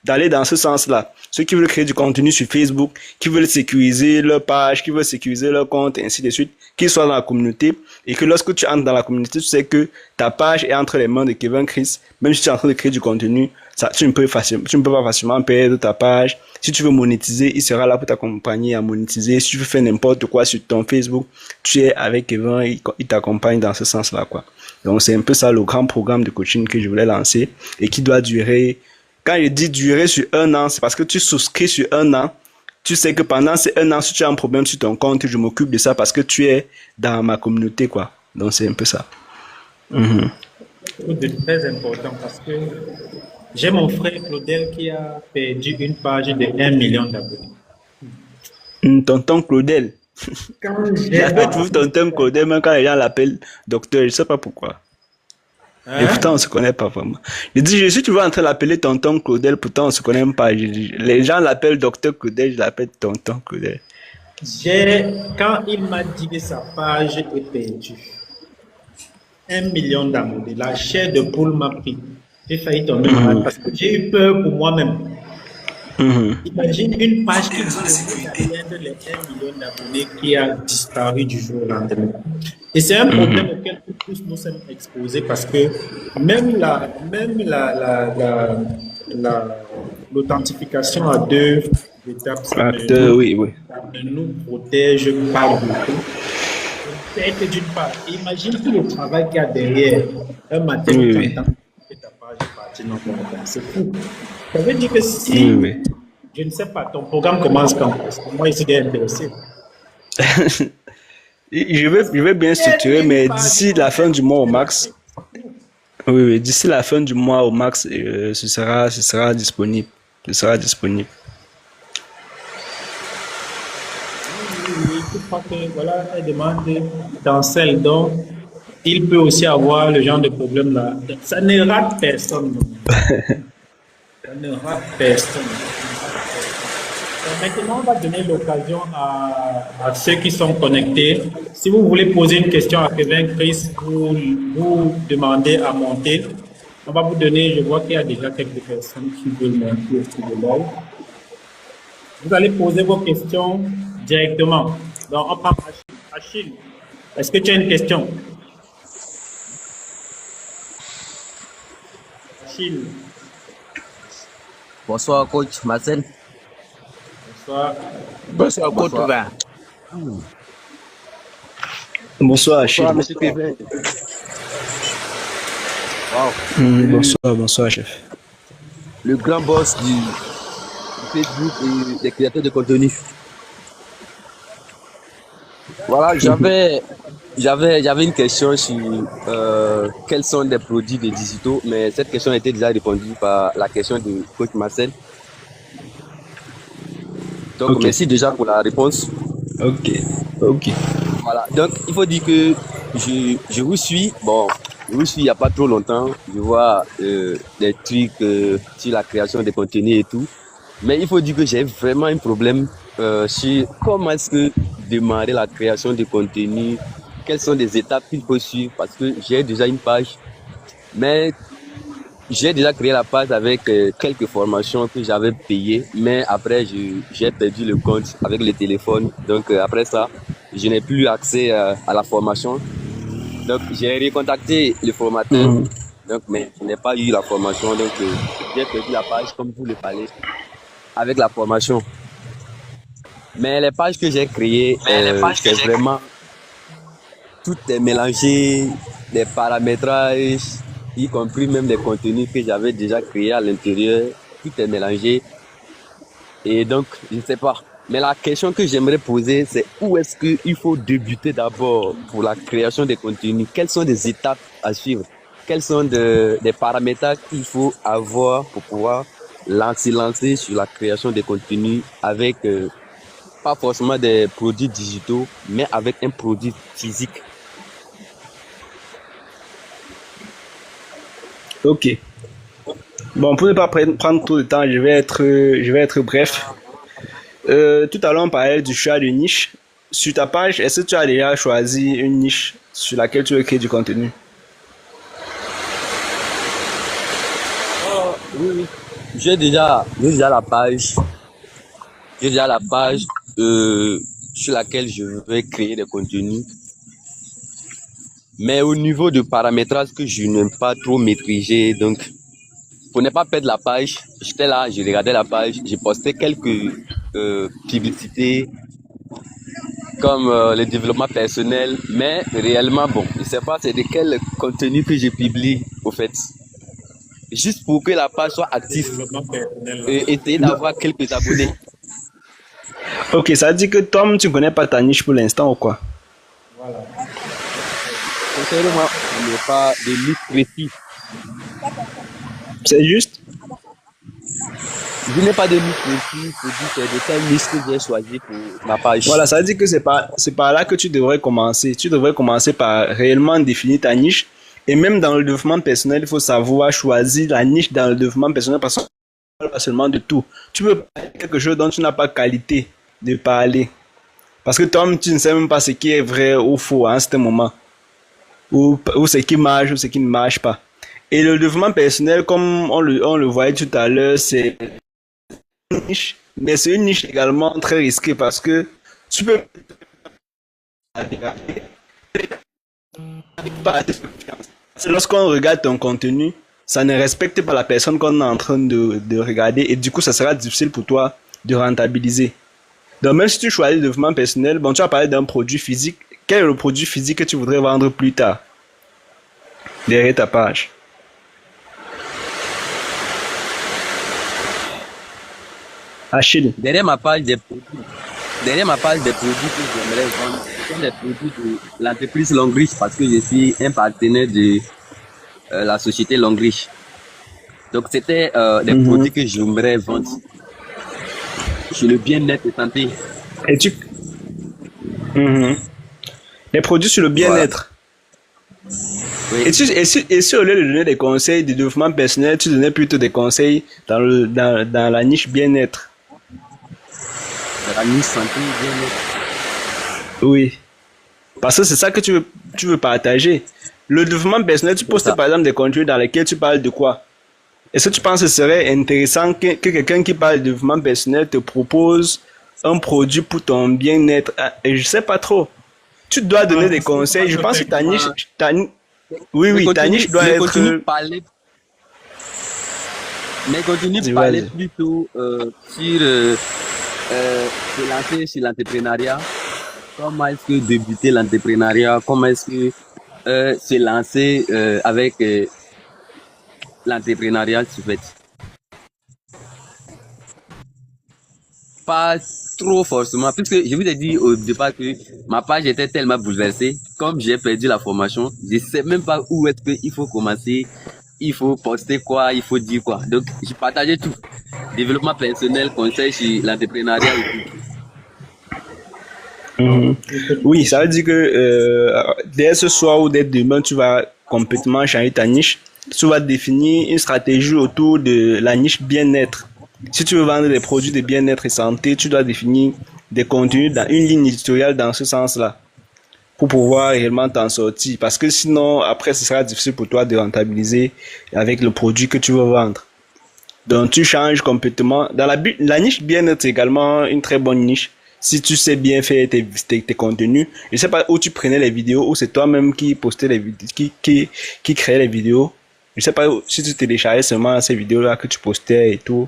d'aller dans ce sens-là. Ceux qui veulent créer du contenu sur Facebook, qui veulent sécuriser leur page, qui veulent sécuriser leur compte, et ainsi de suite, qu'ils soient dans la communauté, et que lorsque tu entres dans la communauté, tu sais que ta page est entre les mains de Kevin Chris, même si tu es en train de créer du contenu, ça, tu ne peux pas facilement perdre ta page. Si tu veux monétiser, il sera là pour t'accompagner à monétiser. Si tu veux faire n'importe quoi sur ton Facebook, tu es avec Kevin, il t'accompagne dans ce sens-là, quoi. Donc, c'est un peu ça le grand programme de coaching que je voulais lancer et qui doit durer. Quand je dis durer sur 1 an, c'est parce que tu souscris sur 1 an. Tu sais que pendant ces 1 an, si tu as un problème sur ton compte, je m'occupe de ça parce que tu es dans ma communauté, quoi. Donc, c'est un peu ça. Mhm. C'est très important parce que j'ai mon frère Claudel qui a perdu une page de 1 million d'abonnés. Tonton Claudel. Quand Il j'ai appelle toujours appris tonton ça, Claudel, même quand les gens l'appellent docteur, je ne sais pas pourquoi. Et pourtant, on ne hein, se connaît pas vraiment. Je dis, je suis toujours en train de l'appeler tonton Claudel, pourtant on ne se connaît même pas. Les gens l'appellent docteur Claudel, je l'appelle tonton Claudel. quand il m'a dit que sa page est perdue, 1 million d'abonnés, la chair de poule m'a pris. J'ai failli tomber malade Mhm. parce que j'ai eu peur pour moi-même. Mhm. Imagine une page qui venait d'atteindre les 1 million d'abonnés qui a disparu du jour au lendemain. Et c'est un problème Mhm. auquel tous nous sommes exposés parce que même l'authentification à 2 étapes, Acteur, oui, oui. ça ne nous protège pas beaucoup. Peut-être d'une part, imagine tout le travail qu'il y a derrière. Un matin où Oui, tu oui. entends que ta page est partie, non, c'est fou. Ça veut dire que Oui, si, oui. je ne sais pas, ton programme commence quand? Parce que moi, je suis intéressé. Je vais bien structurer, Une mais page d'ici la fin du mois au est lancée. max, oui, oui, d'ici la fin du mois au max, ce sera disponible. Ce sera disponible. Oui, oui, oui, je crois que voilà, elle demande d'Ancel. Donc, il peut aussi avoir le genre de problème là. Ça ne rate personne. Ça ne rate personne. Maintenant, on va donner l'occasion à ceux qui sont connectés. Si vous voulez poser une question à Kevin Chris, vous demandez à monter. On va vous donner, je vois qu'il y a déjà quelques personnes qui veulent monter aussi de live. Vous allez poser vos questions directement. Donc, on prend Achille. Achille, est-ce que tu as une question? Achille. Bonsoir, coach Marcel. Bonsoir. Bonsoir, coach. Bonsoir, Bonsoir, Achille. bonsoir monsieur Kevin. Wow. Bonsoir, chef. Le grand boss du Facebook et des créateurs de contenu. Voilà, j'avais une question sur quels sont les produits des digitaux, mais cette question a été déjà répondue par la question de coach Marcel. Donc, Ok. merci déjà pour la réponse. Ok. Voilà, donc il faut dire que je vous suis. Bon, je vous suis il n'y a pas trop longtemps. Je vois des trucs sur la création des contenus et tout. Mais il faut dire que j'ai vraiment un problème sur comment est-ce que démarrer la création de contenu, quelles sont les étapes qu'il faut suivre, parce que j'ai déjà une page, mais j'ai déjà créé la page avec quelques formations que j'avais payées, mais après j'ai perdu le compte avec le téléphone. Donc après ça, je n'ai plus accès à la formation. Donc j'ai recontacté le formateur, donc, mais je n'ai pas eu la formation. Donc j'ai perdu la page comme vous le parlez avec la formation. Mais les pages que j'ai créées, c'est vraiment tout est mélangé, des paramétrages, y compris même les contenus que j'avais déjà créés à l'intérieur, tout est mélangé. Et donc, je ne sais pas. Mais la question que j'aimerais poser, c'est où est-ce qu'il faut débuter d'abord pour la création des contenus? Quelles sont les étapes à suivre? Quels sont des paramétrages qu'il faut avoir pour pouvoir lancer sur la création des contenus avec pas forcément des produits digitaux, mais avec un produit physique? Ok. Bon, pour ne pas prendre trop de temps, je vais être bref. Tout à l'heure, on parlait du choix de niche. Sur ta page, est-ce que tu as déjà choisi une niche sur laquelle tu veux créer du contenu? Oui, oui. J'ai déjà la page. J'ai déjà la page sur laquelle je vais créer des contenus. Mais au niveau de paramétrage que je n'aime pas trop maîtriser, donc pour ne pas perdre la page, j'étais là, je regardais la page, j'ai posté quelques publicités comme le développement personnel, mais réellement, bon, je ne sais pas c'est de quel contenu que je publie au fait. Juste pour que la page soit active et essayer d'avoir quelques abonnés. Ok, ça veut dire que Tom, tu ne connais pas ta niche pour l'instant ou quoi? Sincèrement, je n'ai pas de niche précis. C'est juste? Je n'ai pas de niche précis pour dire c'est de quelle niche que j'ai choisi pour ma page. Voilà, ça veut dire que c'est par là que tu devrais commencer. Tu devrais commencer par réellement définir ta niche. Et même dans le développement personnel, il faut savoir choisir la niche dans le développement personnel parce qu'on ne parle pas seulement de tout. Tu peux parler de quelque chose dont tu n'as pas qualité de parler. Parce que toi, tu ne sais même pas ce qui est vrai ou faux à un certain moment. Ou ce qui marche ou ce qui ne marche pas. Et le développement personnel, comme on le voyait tout à l'heure, c'est une niche. Mais c'est une niche également très risquée parce que tu peux pas lorsqu'on regarde ton contenu, ça ne respecte pas la personne qu'on est en train de regarder et du coup, ça sera difficile pour toi de rentabiliser. Donc, même si tu choisis le développement personnel, bon, tu vas parler d'un produit physique. Quel est le produit physique que tu voudrais vendre plus tard derrière ta page? Achille. Derrière ma page des produits que j'aimerais vendre, ce sont des produits de l'entreprise Longrich parce que je suis un partenaire de la société Longrich. Donc, c'était des produits que j'aimerais vendre sur le bien-être et santé. Et tu... Les produits sur le bien-être. Et, Oui, et si au lieu de donner des conseils de développement personnel, tu donnais plutôt des conseils dans la niche bien-être. dans la niche santé, bien-être. Oui. Parce que c'est ça que tu veux partager. Le développement personnel, tu C'est postes ça. par exemple des contenus dans lesquels tu parles de quoi? Est-ce que tu penses que ce serait intéressant que quelqu'un qui parle de développement personnel te propose un produit pour ton bien-être? Ah, et je sais pas trop. Tu dois donner des Est-ce que ça conseils. Je se pense que fait comment? oui, oui, ta niche doit Le être, contenu parlait, mais contenu vas-y, parlait vas-y. plutôt sur se lancer sur l'entrepreneuriat. Comment est-ce que débuter l'entrepreneuriat? Comment est-ce que se lancer avec l'entrepreneuriat, en fait? Pas trop forcément, puisque je vous ai dit au départ que ma page était tellement bouleversée, comme j'ai perdu la formation, je sais même pas où est-ce qu'il faut commencer, il faut poster quoi, il faut dire quoi. Donc, je partageais tout. Développement personnel, conseil sur l'entrepreneuriat et tout. Mhm. Oui, ça veut dire que dès ce soir ou dès demain, tu vas complètement changer ta niche. Tu vas définir une stratégie autour de la niche bien-être. Si tu veux vendre des produits de bien-être et santé, tu dois définir des contenus dans une ligne éditoriale dans ce sens-là pour pouvoir réellement t'en sortir. Parce que sinon, après, ce sera difficile pour toi de rentabiliser avec le produit que tu veux vendre. Donc, tu changes complètement. La niche bien-être, c'est également une très bonne niche. Si tu sais bien faire tes contenus, je sais pas où tu prenais les vidéos, ou c'est toi-même qui postais les vidéos, qui créait les vidéos. Je sais pas si tu téléchargeais seulement ces vidéos-là que tu postais et tout.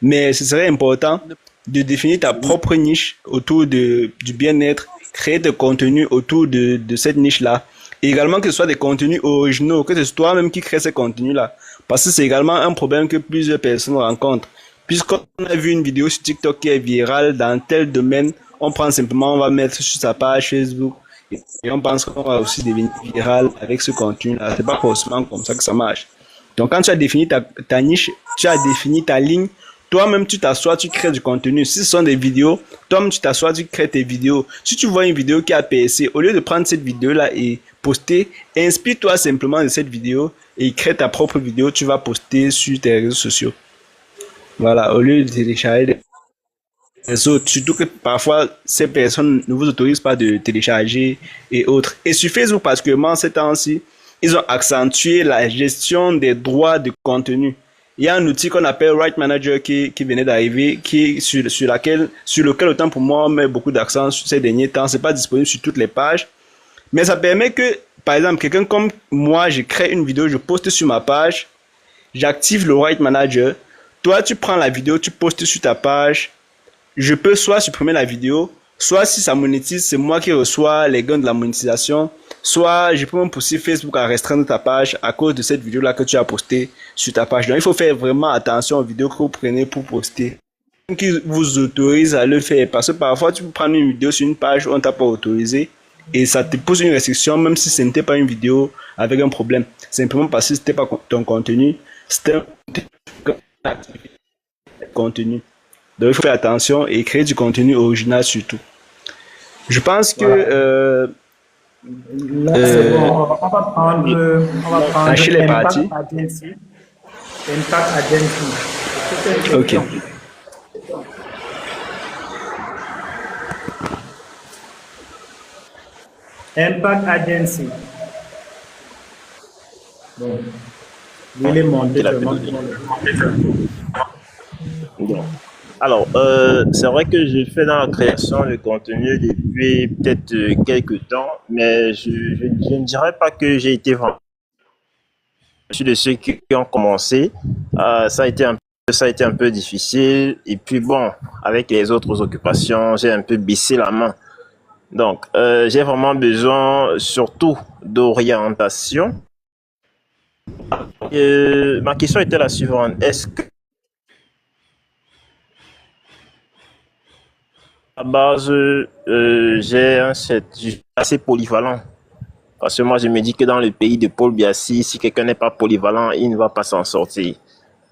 Mais ce serait important de définir ta Oui, propre niche autour du bien-être, créer des contenus autour de cette niche-là. Et également que ce soit des contenus originaux, que ce soit toi-même qui crée ces contenus-là. Parce que c'est également un problème que plusieurs personnes rencontrent. Puisqu'on a vu une vidéo sur TikTok qui est virale dans tel domaine, on prend simplement, on va mettre sur sa page Facebook et on pense qu'on va aussi devenir viral avec ce contenu-là. C'est pas forcément comme ça que ça marche. Donc quand tu as défini ta niche, tu as défini ta ligne, toi-même tu t'assois, tu crées du contenu. Si ce sont des vidéos, toi-même tu t'assois, tu crées tes vidéos. Si tu vois une vidéo qui a PSC, au lieu de prendre cette vidéo-là et poster, inspire-toi simplement de cette vidéo et crée ta propre vidéo, tu vas poster sur tes réseaux sociaux. Voilà, au lieu de télécharger les autres, surtout que parfois ces personnes ne vous autorisent pas de télécharger et autres. Et sur Facebook particulièrement ces temps-ci, ils ont accentué la gestion des droits de contenu. Il y a un outil qu'on appelle Right Manager qui venait d'arriver, qui sur lequel autant pour moi on met beaucoup d'accent sur ces derniers temps. C'est pas disponible sur toutes les pages, mais ça permet que, par exemple, quelqu'un comme moi, je crée une vidéo, je poste sur ma page, j'active le Right Manager. Toi, tu prends la vidéo, tu postes sur ta page. Je peux soit supprimer la vidéo, soit si ça monétise, c'est moi qui reçois les gains de la monétisation, soit je peux même pousser Facebook à restreindre ta page à cause de cette vidéo-là que tu as postée sur ta page. Donc, il faut faire vraiment attention aux vidéos que vous prenez pour poster. Qui vous autorise à le faire parce que parfois tu peux prendre une vidéo sur une page où on t'a pas autorisé et ça te pose une restriction même si ce n'était pas une vidéo avec un problème. Simplement parce que c'était pas ton contenu, c'était un contenu. Donc il faut faire attention et créer du contenu original surtout. Je pense que Voilà. Là, c'est bon. euh, On va prendre Achille est Impact parti. Agency. Impact Agency. C'est une Ok. question. Impact Agency. Bon, je vais les monter Qu'il a pu seulement donner. pour le. Bon. Alors, c'est vrai que je fais dans la création de contenu depuis peut-être quelques temps, mais je ne dirais pas que j'ai été vraiment. Je suis de ceux qui ont commencé. Ça a été un peu difficile. Et puis bon, avec les autres occupations, j'ai un peu baissé la main. Donc, j'ai vraiment besoin surtout d'orientation. Ma question était la suivante. Est-ce que à la base, je suis assez polyvalent? Parce que moi, je me dis que dans le pays de Paul Biassi, si quelqu'un n'est pas polyvalent, il ne va pas s'en sortir.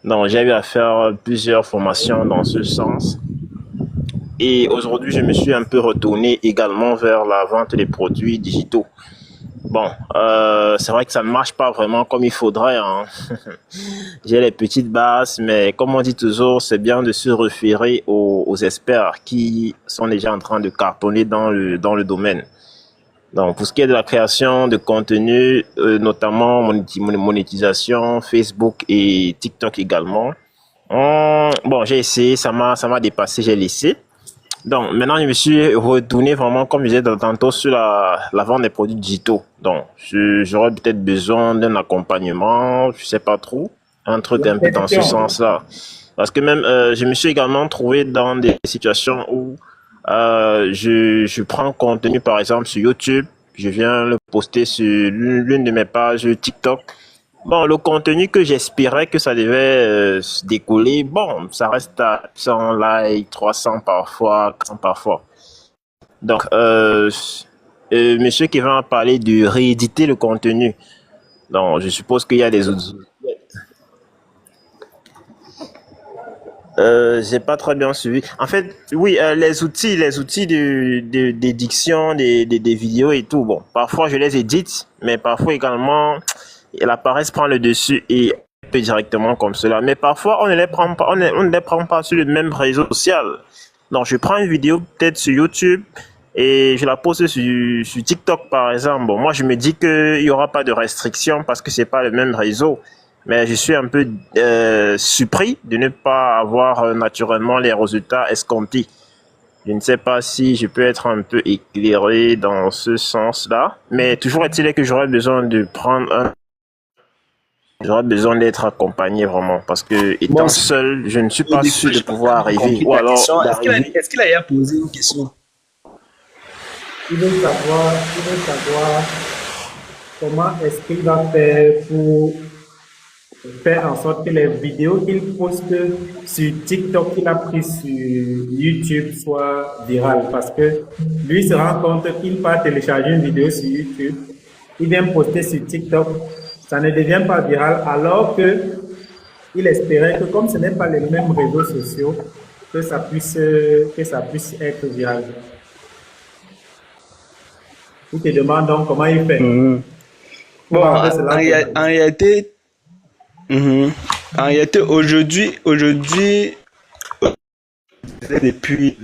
Donc, j'ai eu à faire plusieurs formations dans ce sens. Et aujourd'hui, je me suis un peu retourné également vers la vente des produits digitaux. bon, c'est vrai que ça ne marche pas vraiment comme il faudrait, hein. J'ai les petites bases, mais comme on dit toujours, c'est bien de se référer aux experts qui sont déjà en train de cartonner dans le domaine. Donc, pour ce qui est de la création de contenu, notamment monétisation, Facebook et TikTok également, bon, j'ai essayé, ça m'a dépassé, j'ai laissé. Donc, maintenant, je me suis retourné vraiment, comme je disais tantôt, sur la vente des produits digitaux. Donc, j'aurais peut-être besoin d'un accompagnement, je sais pas trop, un truc La un peu dans ce question. sens-là. Parce que même, je me suis également trouvé dans des situations où je prends contenu, par exemple, sur YouTube, je viens le poster sur l'une de mes pages TikTok. Bon, le contenu que j'espérais que ça devait se décoller, bon, ça reste à 100 likes, 300 parfois, 400 parfois. Donc, monsieur Kevin a parlé de rééditer le contenu. Donc, je suppose qu'il y a des outils. J'ai pas très bien suivi. En fait, oui, les outils d'édition des vidéos et tout. Bon, parfois je les édite, mais parfois également, la paresse prend le dessus et peut directement comme cela. Mais parfois, on ne les prend pas, on ne les prend pas sur le même réseau social. Donc, je prends une vidéo peut-être sur YouTube et je la poste sur TikTok, par exemple. Bon, moi, je me dis qu'il y aura pas de restriction parce que c'est pas le même réseau. Mais je suis un peu surpris de ne pas avoir naturellement les résultats escomptés. Je ne sais pas si je peux être un peu éclairé dans ce sens-là, mais toujours est-il que j'aurais besoin de prendre un... J'aurais besoin d'être accompagné vraiment, parce que Bon, étant seul, je ne suis au pas début, sûr de je pense pouvoir que j'ai arriver, compris ou ta alors question. d'arriver. Est-ce qu'il a déjà posé une question? Il veut savoir comment est-ce qu'il va faire pour faire en sorte que les vidéos qu'il poste sur TikTok qu'il a pris sur YouTube soient virales. Parce que lui se rend compte qu'il va télécharger une vidéo sur YouTube, il vient poster sur TikTok, ça ne devient pas viral, alors que il espérait que comme ce n'est pas les mêmes réseaux sociaux, que ça puisse être viral. Il te demande donc comment il fait Mhm. pour Bon, rendre cela possible. en réalité, mhm. En réalité, depuis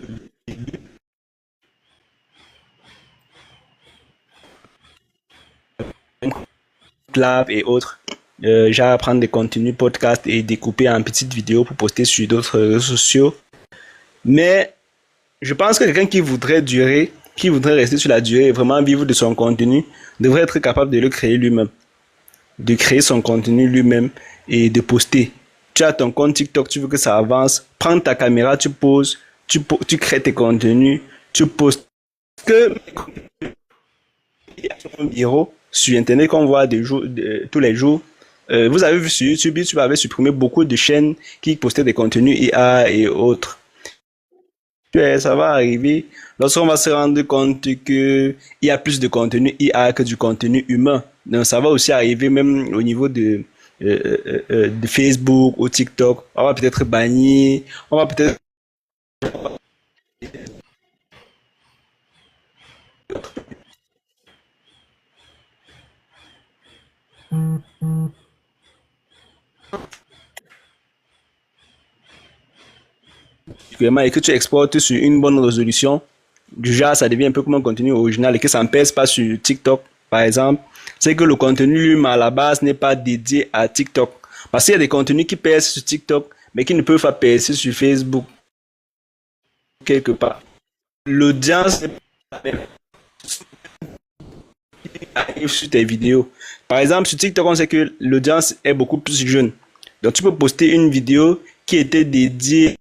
Lab et autres, j'ai à prendre des contenus podcast et découper en petites vidéos pour poster sur d'autres réseaux sociaux. Mais je pense que quelqu'un qui voudrait durer, qui voudrait rester sur la durée et vraiment vivre de son contenu, devrait être capable de le créer lui-même, de créer son contenu lui-même et de poster. Tu as ton compte TikTok, tu veux que ça avance, prends ta caméra, tu poses, tu crées tes contenus, tu postes. Que sur un bureau, sur Internet qu'on voit tous les jours, vous avez vu sur YouTube, YouTube avait supprimé beaucoup de chaînes qui postaient des contenus IA et autres. Ça va arriver lorsqu'on va se rendre compte qu'il y a plus de contenu IA que du contenu humain. Donc ça va aussi arriver même au niveau de Facebook ou TikTok. On va peut-être bannir, on va peut-être et que tu exportes sur une bonne résolution. Du genre, ça devient un peu comme un contenu original et que ça ne pèse pas sur TikTok, par exemple. C'est que le contenu lui à la base n'est pas dédié à TikTok. Parce qu'il y a des contenus qui pèsent sur TikTok, mais qui ne peuvent pas pèser sur Facebook quelque part. L'audience n'est pas la même qui arrive sur tes vidéos. Par exemple, sur TikTok, on sait que l'audience est beaucoup plus jeune. Donc, tu peux poster une vidéo qui était dédiée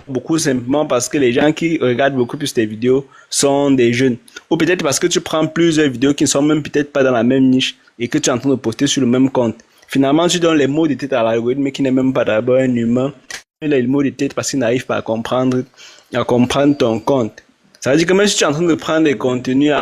beaucoup simplement parce que les gens qui regardent beaucoup plus tes vidéos sont des jeunes. Ou peut-être parce que tu prends plusieurs vidéos qui ne sont même peut-être pas dans la même niche et que tu es en train de poster sur le même compte. Finalement, tu donnes les mots de tête à l'algorithme qui n'est même pas d'abord un humain. Il a les mots de tête parce qu'il n'arrive pas à comprendre ton compte. Ça veut dire que même si tu es en train de prendre des contenus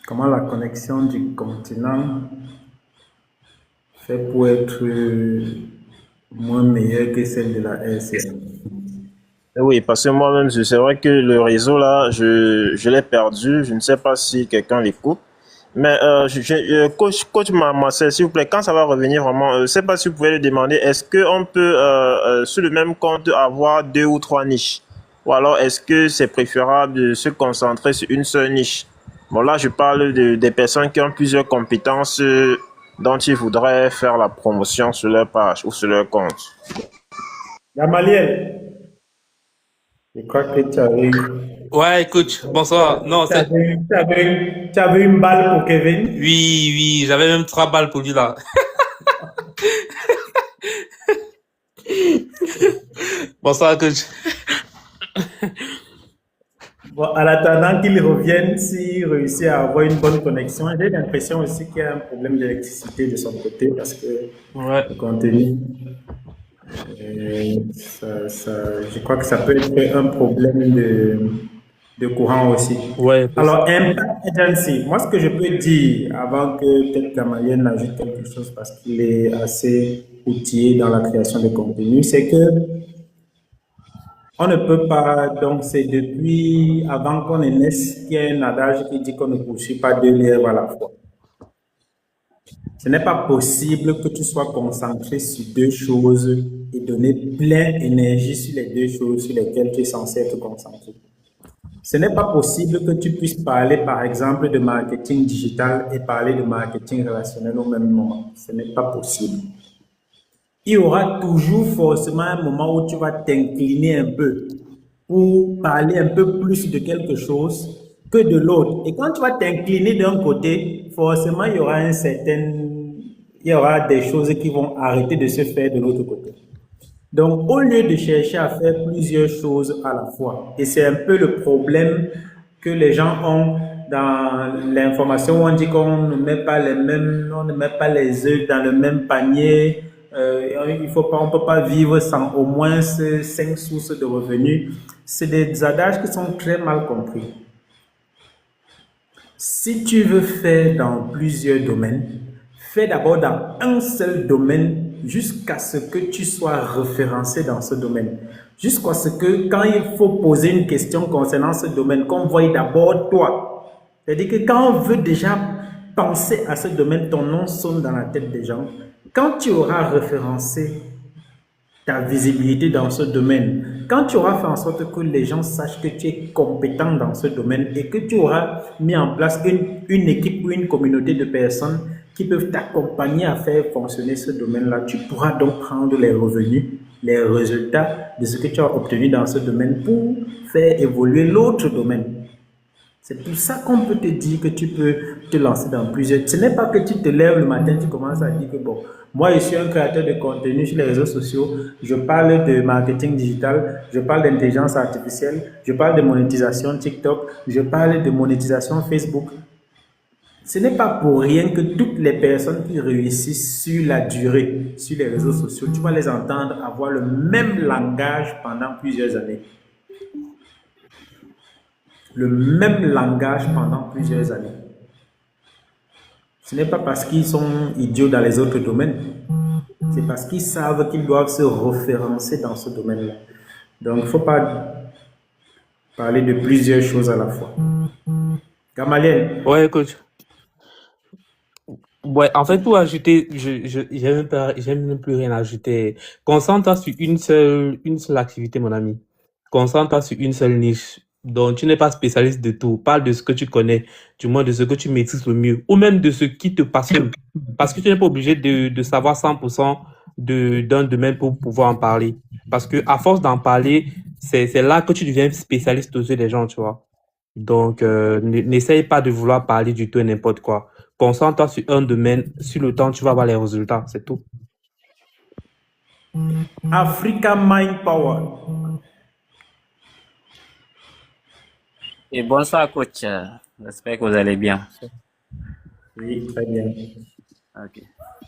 comment la connexion du continent fait pour être moins meilleure que celle de la RCN. Oui, parce que moi-même, c'est vrai que le réseau là, je l'ai perdu. Je ne sais pas si quelqu'un l'écoute. Mais coach Marcel, s'il vous plaît, quand ça va revenir vraiment, je ne sais pas si vous pouvez le demander, est-ce qu'on peut, sur le même compte, avoir 2 ou 3 niches? Ou alors, est-ce que c'est préférable de se concentrer sur une seule niche? Bon, là, je parle des personnes qui ont plusieurs compétences dont ils voudraient faire la promotion sur leur page ou sur leur compte. Gamaliel, je crois que Ouais, coach, bonsoir. Non, c'est... tu avais une balle pour Kevin. Oui, oui, j'avais même 3 balles pour lui là. Bonsoir, coach. Bon, en attendant qu'il revienne, s'il réussit à avoir une bonne connexion, j'ai l'impression aussi qu'il y a un problème d'électricité de son côté parce que Ouais. le contenu, je crois que ça peut être un problème de courant aussi. Ouais, Alors, Impact Agency, moi ce que je peux dire avant que peut-être Gamaliel n'ajoute quelque chose parce qu'il est assez outillé dans la création de contenu, c'est que on ne peut pas, donc c'est depuis avant qu'on ne naisse qu'il y a un adage qui dit qu'on ne poursuit pas 2 lièvres à la fois. Ce n'est pas possible que tu sois concentré sur 2 choses et donner plein d'énergie sur les 2 choses sur lesquelles tu es censé être concentré. Ce n'est pas possible que tu puisses parler, par exemple, de marketing digital et parler de marketing relationnel au même moment. Ce n'est pas possible. Il y aura toujours forcément un moment où tu vas t'incliner un peu pour parler un peu plus de quelque chose que de l'autre. Et quand tu vas t'incliner d'un côté, forcément, il y aura des choses qui vont arrêter de se faire de l'autre côté. Donc, au lieu de chercher à faire plusieurs choses à la fois, et c'est un peu le problème que les gens ont dans l'information où on dit qu'on ne met pas on ne met pas les œufs dans le même panier. On peut pas vivre sans au moins 5 sources de revenus. C'est des adages qui sont très mal compris. Si tu veux faire dans plusieurs domaines, fais d'abord dans un seul domaine jusqu'à ce que tu sois référencé dans ce domaine. Jusqu'à ce que quand il faut poser une question concernant ce domaine, qu'on voie d'abord toi. C'est-à-dire que quand on veut déjà penser à ce domaine, ton nom sonne dans la tête des gens. Quand tu auras référencé ta visibilité dans ce domaine, quand tu auras fait en sorte que les gens sachent que tu es compétent dans ce domaine et que tu auras mis en place une équipe ou une communauté de personnes qui peuvent t'accompagner à faire fonctionner ce domaine-là, tu pourras donc prendre les revenus, les résultats de ce que tu as obtenu dans ce domaine pour faire évoluer l'autre domaine. C'est pour ça qu'on peut te dire que tu peux te lancer dans plusieurs. Ce n'est pas que tu te lèves le matin, tu commences à dire que bon, moi je suis un créateur de contenu sur les réseaux sociaux, je parle de marketing digital, je parle d'intelligence artificielle, je parle de monétisation TikTok, je parle de monétisation Facebook. Ce n'est pas pour rien que toutes les personnes qui réussissent sur la durée sur les réseaux sociaux, tu vas les entendre avoir le même langage pendant plusieurs années. Le même langage pendant plusieurs années. Ce n'est pas parce qu'ils sont idiots dans les autres domaines. C'est parce qu'ils savent qu'ils doivent se référencer dans ce domaine-là. Donc, il ne faut pas parler de plusieurs choses à la fois. Gamaliel. Ouais, coach. Ouais, en fait, pour ajouter, j'aime même plus rien ajouter. Concentre-toi sur une seule activité, mon ami. Concentre-toi sur une seule niche. Donc, tu n'es pas spécialiste de tout. Parle de ce que tu connais, du moins de ce que tu maîtrises le mieux, ou même de ce qui te passionne. Parce que tu n'es pas obligé de savoir 100% d'un domaine pour pouvoir en parler. Parce que à force d'en parler, c'est là que tu deviens spécialiste aux yeux des gens, tu vois. Donc, n'essaye pas de vouloir parler du tout et n'importe quoi. Concentre-toi sur un domaine, sur le temps, tu vas voir les résultats, c'est tout. Africa Mind Power. Et bonsoir, coach. J'espère que vous allez bien. Oui, très bien. Ok.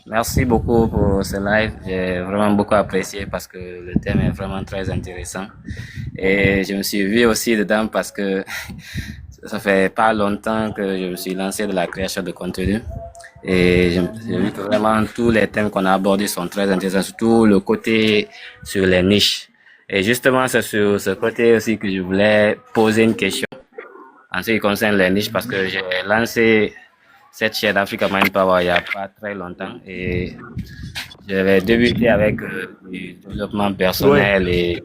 Merci beaucoup pour ce live. J'ai vraiment beaucoup apprécié parce que le thème est vraiment très intéressant. Et je me suis vu aussi dedans parce que ça fait pas longtemps que je me suis lancé dans la création de contenu. Et j'ai vu que vraiment tous les thèmes qu'on a abordés sont très intéressants, surtout le côté sur les niches. Et justement, c'est sur ce côté aussi que je voulais poser une question en ce qui concerne les niches, parce que j'ai lancé cette chaîne Africa Mind Power il n'y a pas très longtemps et j'avais débuté avec du développement personnel et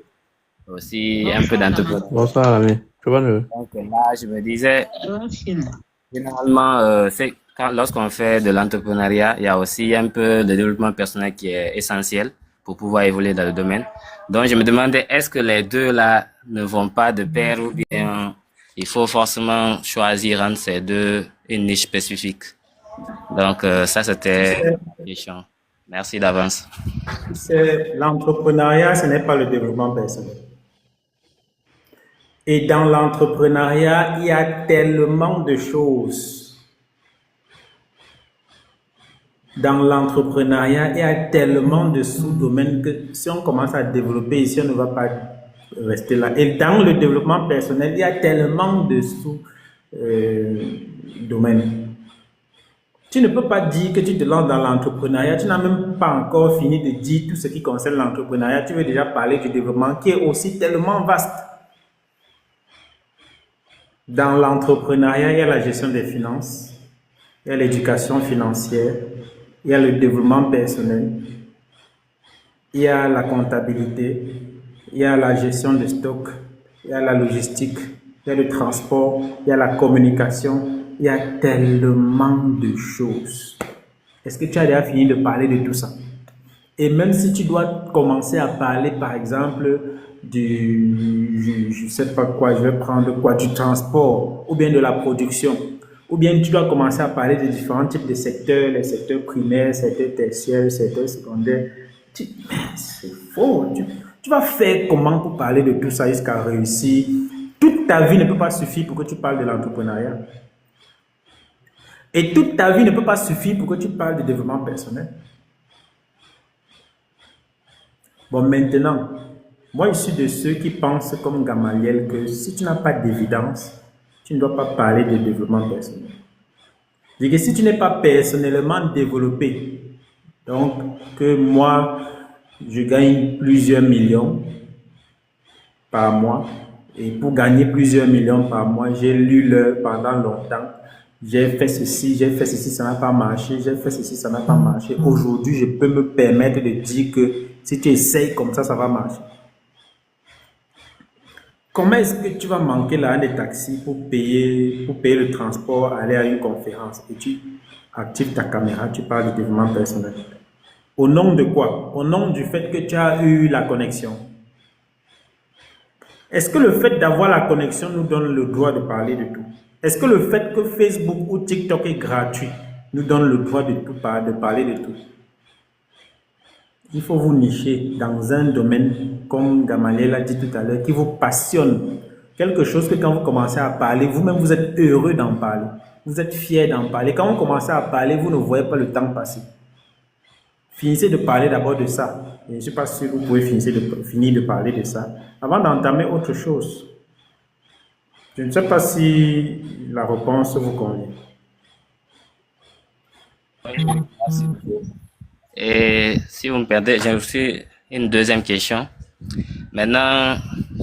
aussi un peu d'entrepreneuriat. Bonsoir, ami. Je vois le. Donc là, je me disais, généralement, lorsqu'on fait de l'entrepreneuriat, il y a aussi un peu de développement personnel qui est essentiel pour pouvoir évoluer dans le domaine. Donc, je me demandais, est-ce que les deux là ne vont pas de pair ou bien il faut forcément choisir entre ces deux une niche spécifique. Donc, ça, c'était la question. Merci d'avance. L'entrepreneuriat, ce n'est pas le développement personnel. Et dans l'entrepreneuriat, il y a tellement de choses. Dans l'entrepreneuriat, il y a tellement de sous-domaines que si on commence à développer ici, on ne va pas rester là. Et dans le développement personnel, il y a tellement de sous-domaines. Tu ne peux pas dire que tu te lances dans l'entrepreneuriat, tu n'as même pas encore fini de dire tout ce qui concerne l'entrepreneuriat. Tu veux déjà parler du développement qui est aussi tellement vaste. Dans l'entrepreneuriat, il y a la gestion des finances, il y a l'éducation financière, il y a le développement personnel, il y a la comptabilité, il y a la gestion des stocks, il y a la logistique, il y a le transport, il y a la communication, il y a tellement de choses. Est-ce que tu as déjà fini de parler de tout ça? Et même si tu dois commencer à parler, par exemple, je sais pas quoi, je vais prendre quoi, du transport, ou bien de la production, ou bien tu dois commencer à parler de différents types de secteurs, les secteurs primaires, secteurs tertiaires, secteurs secondaires. C'est faux. Tu vas faire comment pour parler de tout ça jusqu'à réussir? Toute ta vie ne peut pas suffire pour que tu parles de l'entrepreneuriat. Et toute ta vie ne peut pas suffire pour que tu parles de développement personnel. Bon, maintenant, moi, je suis de ceux qui pensent comme Gamaliel que si tu n'as pas d'évidence, tu ne dois pas parler de développement personnel. Je dis que si tu n'es pas personnellement développé, donc que moi, je gagne plusieurs millions par mois, et pour gagner plusieurs millions par mois, j'ai lu l'heure pendant longtemps, j'ai fait ceci, ça n'a pas marché, j'ai fait ceci, ça n'a pas marché. Aujourd'hui, je peux me permettre de dire que si tu essayes comme ça, ça va marcher. Comment est-ce que tu vas manquer l'argent des taxis pour payer le transport, aller à une conférence et tu actives ta caméra, tu parles de développement personnel? Au nom de quoi? Au nom du fait que tu as eu la connexion. Est-ce que le fait d'avoir la connexion nous donne le droit de parler de tout? Est-ce que le fait que Facebook ou TikTok est gratuit nous donne le droit de parler de tout? Il faut vous nicher dans un domaine, comme Gamaliel l'a dit tout à l'heure, qui vous passionne. Quelque chose que quand vous commencez à parler, vous-même vous êtes heureux d'en parler. Vous êtes fier d'en parler. Quand vous commencez à parler, vous ne voyez pas le temps passer. Finissez de parler d'abord de ça. Et je ne suis pas sûr que vous pouvez finir de parler de ça avant d'entamer autre chose. Je ne sais pas si la réponse vous convient. Et si vous me permettez, j'ai aussi une deuxième question. Maintenant,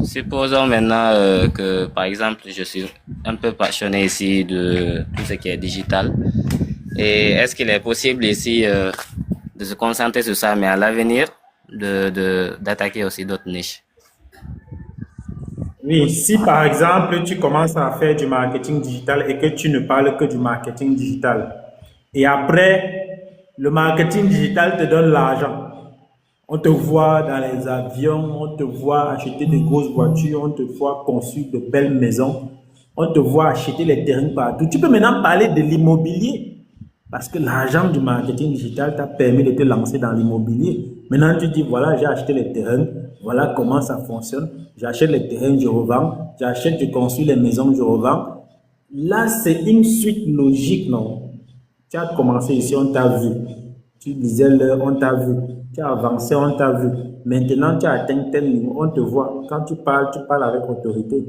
supposons maintenant que, par exemple, je suis un peu passionné ici de tout ce qui est digital. Et est-ce qu'il est possible ici de se concentrer sur ça, mais à l'avenir, d'attaquer aussi d'autres niches? Oui, si par exemple, tu commences à faire du marketing digital et que tu ne parles que du marketing digital, et après, le marketing digital te donne l'argent. On te voit dans les avions, on te voit acheter de grosses voitures, on te voit construire de belles maisons, on te voit acheter les terrains partout. Tu peux maintenant parler de l'immobilier parce que l'argent du marketing digital t'a permis de te lancer dans l'immobilier. Maintenant, tu dis, voilà, j'ai acheté les terrains, voilà comment ça fonctionne. J'achète les terrains, je revends. J'achète, je construis les maisons, je revends. Là, c'est une suite logique, non? Tu as commencé ici, on t'a vu. Tu disais l'heure, on t'a vu. Tu as avancé, on t'a vu. Maintenant, tu as atteint tel niveau, on te voit. Quand tu parles avec autorité.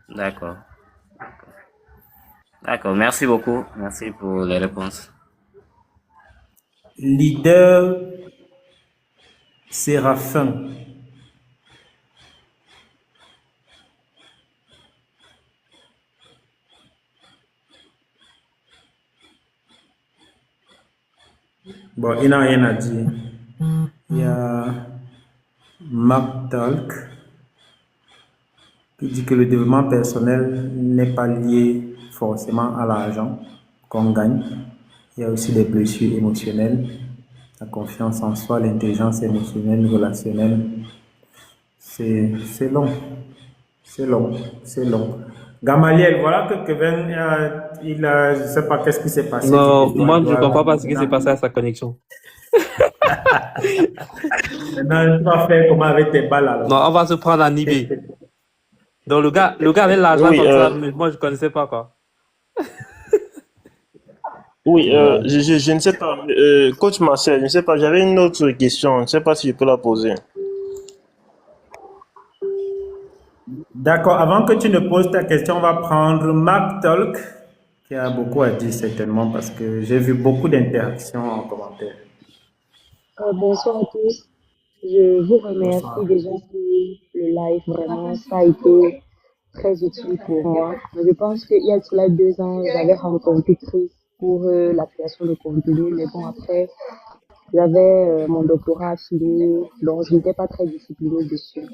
D'accord. D'accord. Merci beaucoup. Merci pour les réponses. Leader Séraphin. Bon, il n'a rien à dire. Il y a Mark Talk qui dit que le développement personnel n'est pas lié forcément à l'argent qu'on gagne. Il y a aussi des blessures émotionnelles, la confiance en soi, l'intelligence émotionnelle, relationnelle. C'est long, c'est long, c'est long. Gamaliel, voilà que Kevin, je ne sais pas qu'est-ce qui s'est passé. Non, moi, je ne comprends pas ce qui s'est passé à sa connexion. Maintenant, tu vas faire comment avec tes balles alors? Non, on va se prendre en Nibé. Donc, le gars avait l'argent Oui, comme ça, mais moi, je ne connaissais pas, quoi. oui, je ne sais pas. Coach Marcel, je ne sais pas, j'avais une autre question. Je ne sais pas si je peux la poser. D'accord, avant que tu ne poses ta question, on va prendre Mark Talk, qui a beaucoup à dire certainement parce que j'ai vu beaucoup d'interactions en commentaire. Bonsoir à tous. Je vous remercie Bonsoir. déjà pour le live. Vraiment, ça a été très utile pour moi. Je pense qu'il y a cela 2 ans, j'avais rencontré Chris pour la création de contenu. Mais bon, après, j'avais mon doctorat fini, donc je n'étais pas très disciplinée dessus.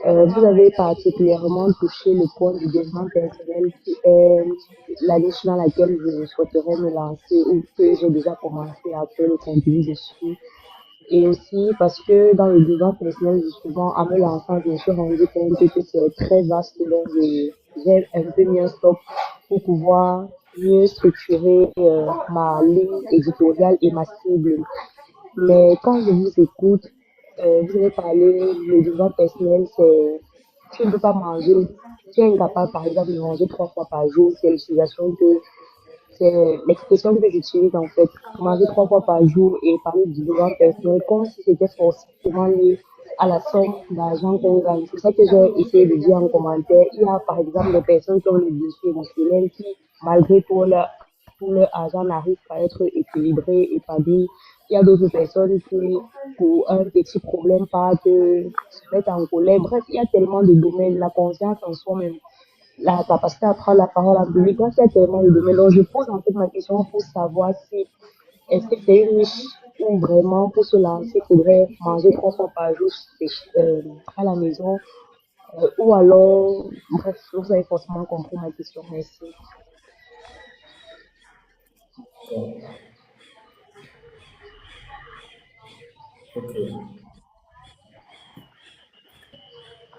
Vous avez particulièrement touché le point du développement personnel qui est la niche dans laquelle je souhaiterais me lancer ou que j'ai déjà commencé à faire le contenu dessus. Et aussi parce que dans le développement personnel, justement, en me lançant, je me suis rendu compte que c'est très vaste. Donc, j'ai un peu mis un stop pour pouvoir mieux structurer ma ligne éditoriale et ma cible. Mais quand je vous écoute, vous avez parlé le développement personnel, c'est tu ne peux pas manger, tu es incapable par exemple de manger 3 fois par jour. C'est l'utilisation que c'est l'expression que j'utilise en fait. Manger 3 fois par jour et parler du développement personnel comme si c'était forcément lié à la somme d'argent qu'on gagne. C'est ça que j'ai essayé de dire en commentaire. Il y a par exemple des personnes qui ont des blessures émotionnelles qui, malgré tout leur argent, n'arrivent pas à être équilibrées, épanouies. Il y a d'autres personnes qui, pour un petit problème, partent se mettre en colère. Bref, il y a tellement de domaines. La confiance en soi-même, la capacité à prendre la parole en public, il y a tellement de domaines. Donc, je pose en fait ma question pour savoir si est-ce que c'est une niche ou vraiment pour se lancer, il faudrait manger 3 fois par jour à la maison ou alors, bref, vous avez forcément compris ma question. Merci. Ok.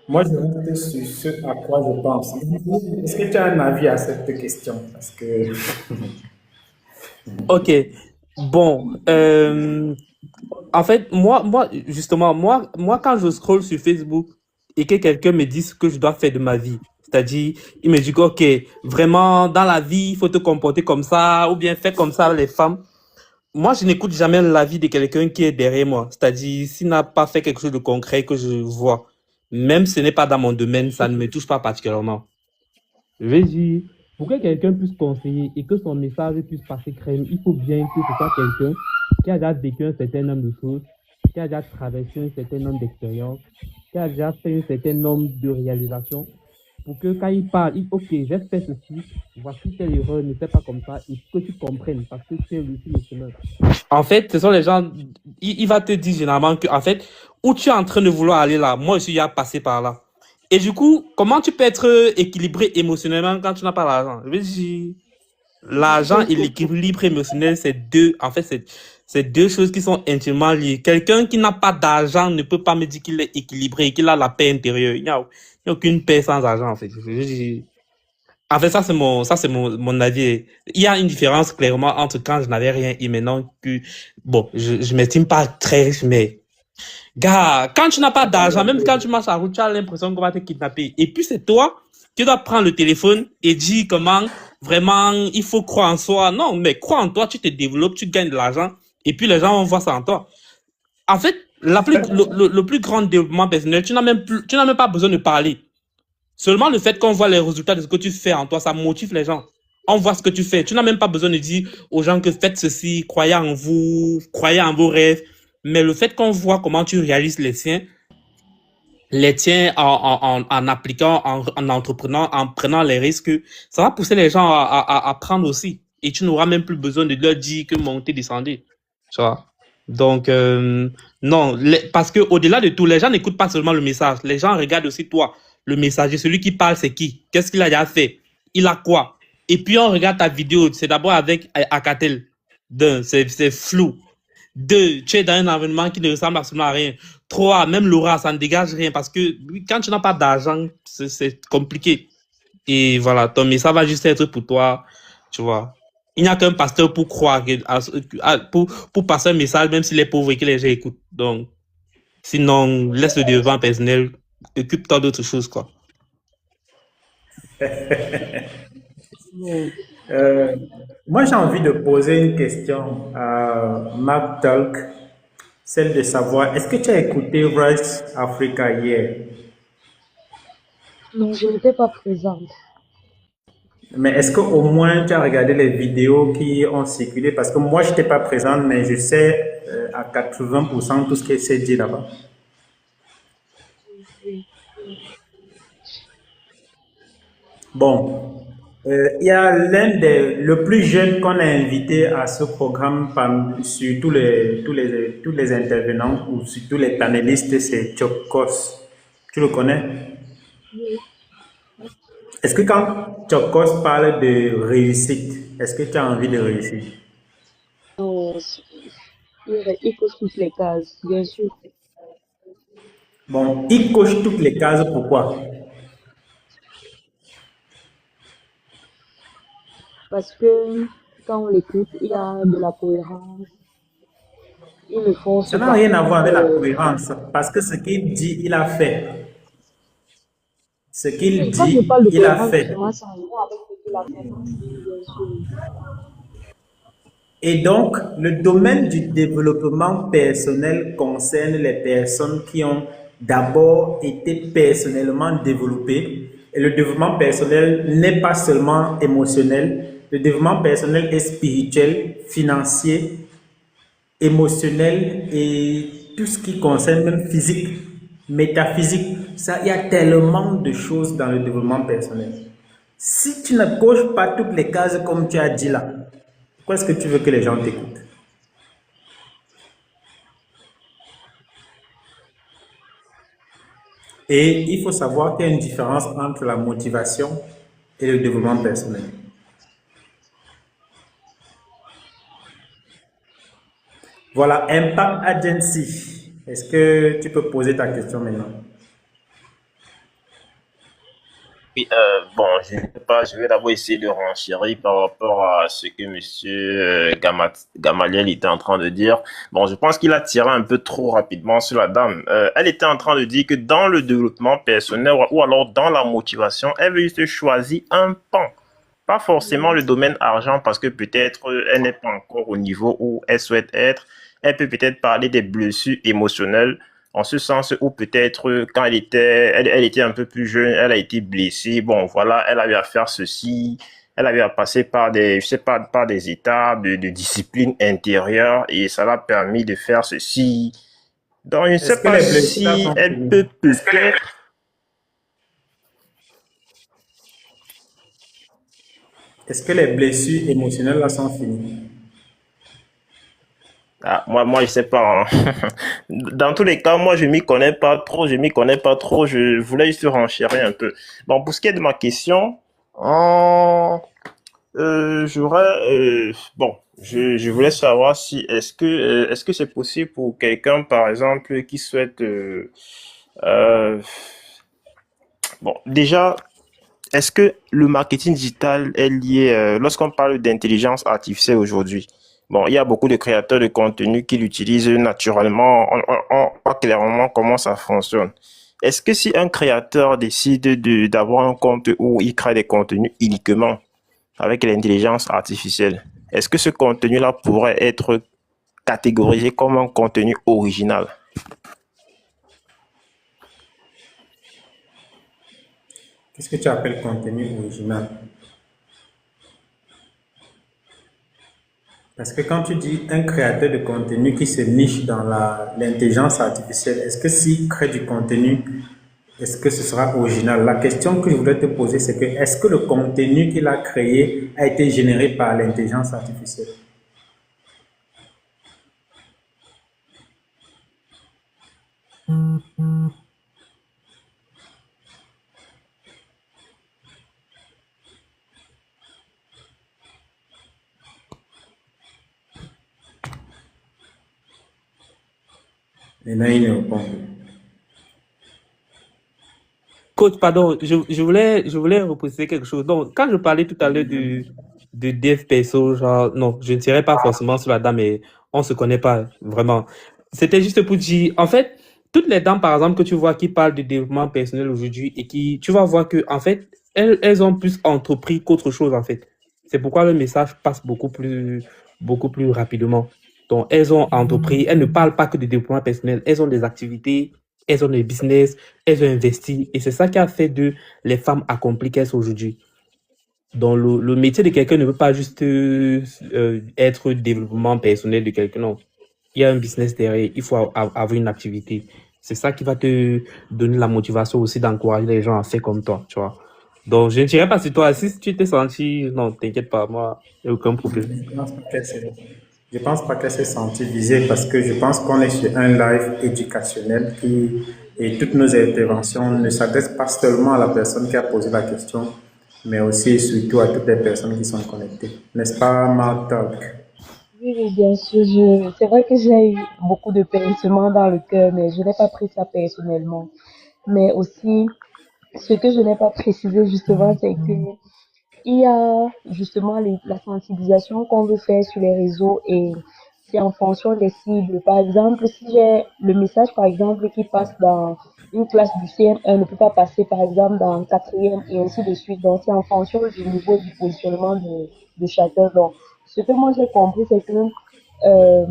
Moi, je reste sur ce à quoi je pense. Est-ce que tu as un avis à cette question? Parce que Ok. Bon. En fait, justement, moi, quand je scrolle sur Facebook et que quelqu'un me dit ce que je dois faire de ma vie, c'est-à-dire, il me dit que, ok, vraiment, dans la vie, il faut te comporter comme ça, ou bien faire comme ça les femmes. Moi, je n'écoute jamais l'avis de quelqu'un qui est derrière moi. C'est-à-dire, s'il n'a pas fait quelque chose de concret que je vois, même si ce n'est pas dans mon domaine, ça ne me touche pas particulièrement. Je vais dire, pour que quelqu'un puisse conseiller et que son message puisse passer crème, il faut bien que ce soit quelqu'un qui a déjà vécu un certain nombre de choses, qui a déjà traversé un certain nombre d'expériences, qui a déjà fait un certain nombre de réalisations, pour que quand il parle, ok, j'ai fait ceci, voici telle erreur, ne fais pas comme ça, et que tu comprennes, parce que c'est aussi le chemin. En fait, ce sont les gens, il va te dire généralement que, en fait, où tu es en train de vouloir aller là, moi aussi, il y a passé par là. Et du coup, comment tu peux être équilibré émotionnellement quand tu n'as pas l'argent? Je veux dire, l'argent et l'équilibre émotionnel, c'est deux choses qui sont intimement liées. Quelqu'un qui n'a pas d'argent ne peut pas me dire qu'il est équilibré et qu'il a la paix intérieure. Il n'y a aucune paix sans argent, en fait. Je veux dire, en fait, ça, c'est mon avis. Il y a une différence, clairement, entre quand je n'avais rien et maintenant que, bon, je m'estime pas très riche, mais, gars, quand tu n'as pas d'argent, même quand tu marches à route, tu as l'impression qu'on va te kidnapper. Et puis, c'est toi qui dois prendre le téléphone et dire comment, vraiment, il faut croire en soi. Non, mais crois en toi, tu te développes, tu gagnes de l'argent, et puis les gens vont voir ça en toi. En fait, le plus grand développement personnel, tu n'as même pas besoin de parler. Seulement le fait qu'on voit les résultats de ce que tu fais en toi, ça motive les gens. On voit ce que tu fais. Tu n'as même pas besoin de dire aux gens que faites ceci, croyez en vous, croyez en vos rêves. Mais le fait qu'on voit comment tu réalises les tiens en appliquant, en entreprenant, en prenant les risques, ça va pousser les gens à prendre aussi. Et tu n'auras même plus besoin de leur dire que montez, descendez. Tu vois? Donc, non, parce que au-delà de tout, les gens n'écoutent pas seulement le message. Les gens regardent aussi toi. Le messager, celui qui parle, c'est qui? Qu'est-ce qu'il a déjà fait? Il a quoi? Et puis, on regarde ta vidéo. C'est d'abord avec Akatel. D'un, c'est flou. Deux, tu es dans un environnement qui ne ressemble absolument à rien. Trois, même Laura, ça ne dégage rien parce que quand tu n'as pas d'argent, c'est compliqué. Et voilà, ton message va juste être pour toi, tu vois. Il n'y a qu'un pasteur pour croire, pour passer un message, même s'il est pauvre et que les gens écoutent. Donc, sinon, laisse le développement personnel, occupe-toi d'autres choses, quoi. Euh, Moi, j'ai envie de poser une question à Mark Talk, celle de savoir, est-ce que tu as écouté Rise Africa hier? Non, je n'étais pas présente. Mais est-ce qu'au moins tu as regardé les vidéos qui ont circulé? Parce que moi, je n'étais pas présente, mais je sais à 80% tout ce qui s'est dit là-bas. Bon, il y a le plus jeune qu'on a invité à ce programme sur tous les intervenants ou sur tous les panélistes, c'est Chokos. Tu le connais? Est-ce que quand Chokos parle de réussite, est-ce que tu as envie de réussir? Non, il coche toutes les cases, bien sûr. Bon, il coche toutes les cases, pourquoi? Parce que quand on l'écoute, il y a de la cohérence. Il ne Ça force n'a pas. rien à voir avec la cohérence, parce que ce qu'il dit, il a fait. Ce qu'il Oui, quand je dit, parle de il a cohérence, fait. justement, ça en voit avec ce qu'il a fait aussi, bien sûr. Et donc, le domaine du développement personnel concerne les personnes qui ont d'abord été personnellement développées. Et le développement personnel n'est pas seulement émotionnel, le développement personnel est spirituel, financier, émotionnel et tout ce qui concerne même physique, métaphysique. Ça, il y a tellement de choses dans le développement personnel. Si tu ne coches pas toutes les cases comme tu as dit là, pourquoi est-ce que tu veux que les gens t'écoutent? Et il faut savoir qu'il y a une différence entre la motivation et le développement personnel. Voilà, Impact Agency. Est-ce que tu peux poser ta question maintenant? Oui, bon, je ne sais pas, je vais d'abord essayer de renchérir par rapport à ce que Monsieur Gamaliel était en train de dire. Bon, je pense qu'il a tiré un peu trop rapidement sur la dame. Elle était en train de dire que dans le développement personnel ou alors dans la motivation, elle veut juste choisir un pan. Pas forcément le domaine argent parce que peut-être elle n'est pas encore au niveau où elle souhaite être. Elle peut peut-être parler des blessures émotionnelles en ce sens où peut-être quand elle était un peu plus jeune, elle a été blessée. Bon, voilà, elle a eu à faire ceci. Elle a eu à passer par je sais pas, par des étapes de discipline intérieure et ça l'a permis de faire ceci. Donc, je ne Est-ce sais que pas les blessures là si sont elle finies? peut peut-être. Est-ce que les blessures émotionnelles là sont finies? Ah, moi, je sais pas, hein. Dans tous les cas, moi, je m'y connais pas trop, je m'y connais pas trop, je voulais juste renchérir un peu. Bon, pour ce qui est de ma question, bon, je voulais savoir si, est-ce que c'est possible pour quelqu'un, par exemple, qui souhaite, euh, bon, déjà, est-ce que le marketing digital est lié, lorsqu'on parle d'intelligence artificielle aujourd'hui, bon, il y a beaucoup de créateurs de contenu qui l'utilisent naturellement, on voit clairement comment ça fonctionne. Est-ce que si un créateur décide d'avoir un compte où il crée des contenus uniquement avec l'intelligence artificielle, est-ce que ce contenu-là pourrait être catégorisé comme un contenu original? Qu'est-ce que tu appelles contenu original? Parce que quand tu dis un créateur de contenu qui se niche dans l'intelligence artificielle, est-ce que s'il crée du contenu, est-ce que ce sera original? La question que je voudrais te poser, c'est que est-ce que le contenu qu'il a créé a été généré par l'intelligence artificielle? Et là, il ne répond plus. Coach, pardon, je voulais reposer quelque chose. Donc, quand je parlais tout à l'heure de dev perso, genre, non, je ne dirais pas forcément sur la dame, mais on se connaît pas vraiment. C'était juste pour dire, en fait, toutes les dames, par exemple, que tu vois qui parlent de développement personnel aujourd'hui et qui, tu vas voir que, en fait, elles ont plus entrepris qu'autre chose, en fait. C'est pourquoi le message passe beaucoup plus rapidement. Donc, elles ont entrepris, elles ne parlent pas que de développement personnel, elles ont des activités, elles ont des business, elles ont investi. Et c'est ça qui a fait de les femmes accomplies qu'elles sont aujourd'hui. Donc, le métier de quelqu'un ne peut pas juste être développement personnel de quelqu'un. Non. Il y a un business derrière. Il faut avoir une activité. C'est ça qui va te donner la motivation aussi d'encourager les gens à faire comme toi, tu vois. Donc, je ne dirais pas si toi, si tu t'es senti, non, t'inquiète pas, moi, il n'y a aucun problème. Je pense pas qu'elle s'est sentie visée parce que je pense qu'on est sur un live éducationnel et toutes nos interventions ne s'adressent pas seulement à la personne qui a posé la question, mais aussi et surtout à toutes les personnes qui sont connectées. N'est-ce pas, Martha? Oui, oui, bien sûr. C'est vrai que j'ai eu beaucoup de pincements dans le cœur, mais je n'ai pas pris ça personnellement. Mais aussi, ce que je n'ai pas précisé justement, c'est que il y a justement la sensibilisation qu'on veut faire sur les réseaux et c'est en fonction des cibles. Par exemple, si j'ai le message, par exemple, qui passe dans une classe du CM1 ne peut pas passer, par exemple, dans le quatrième et ainsi de suite. Donc, c'est en fonction du niveau du positionnement de chacun. Donc, ce que moi j'ai compris, c'est que euh,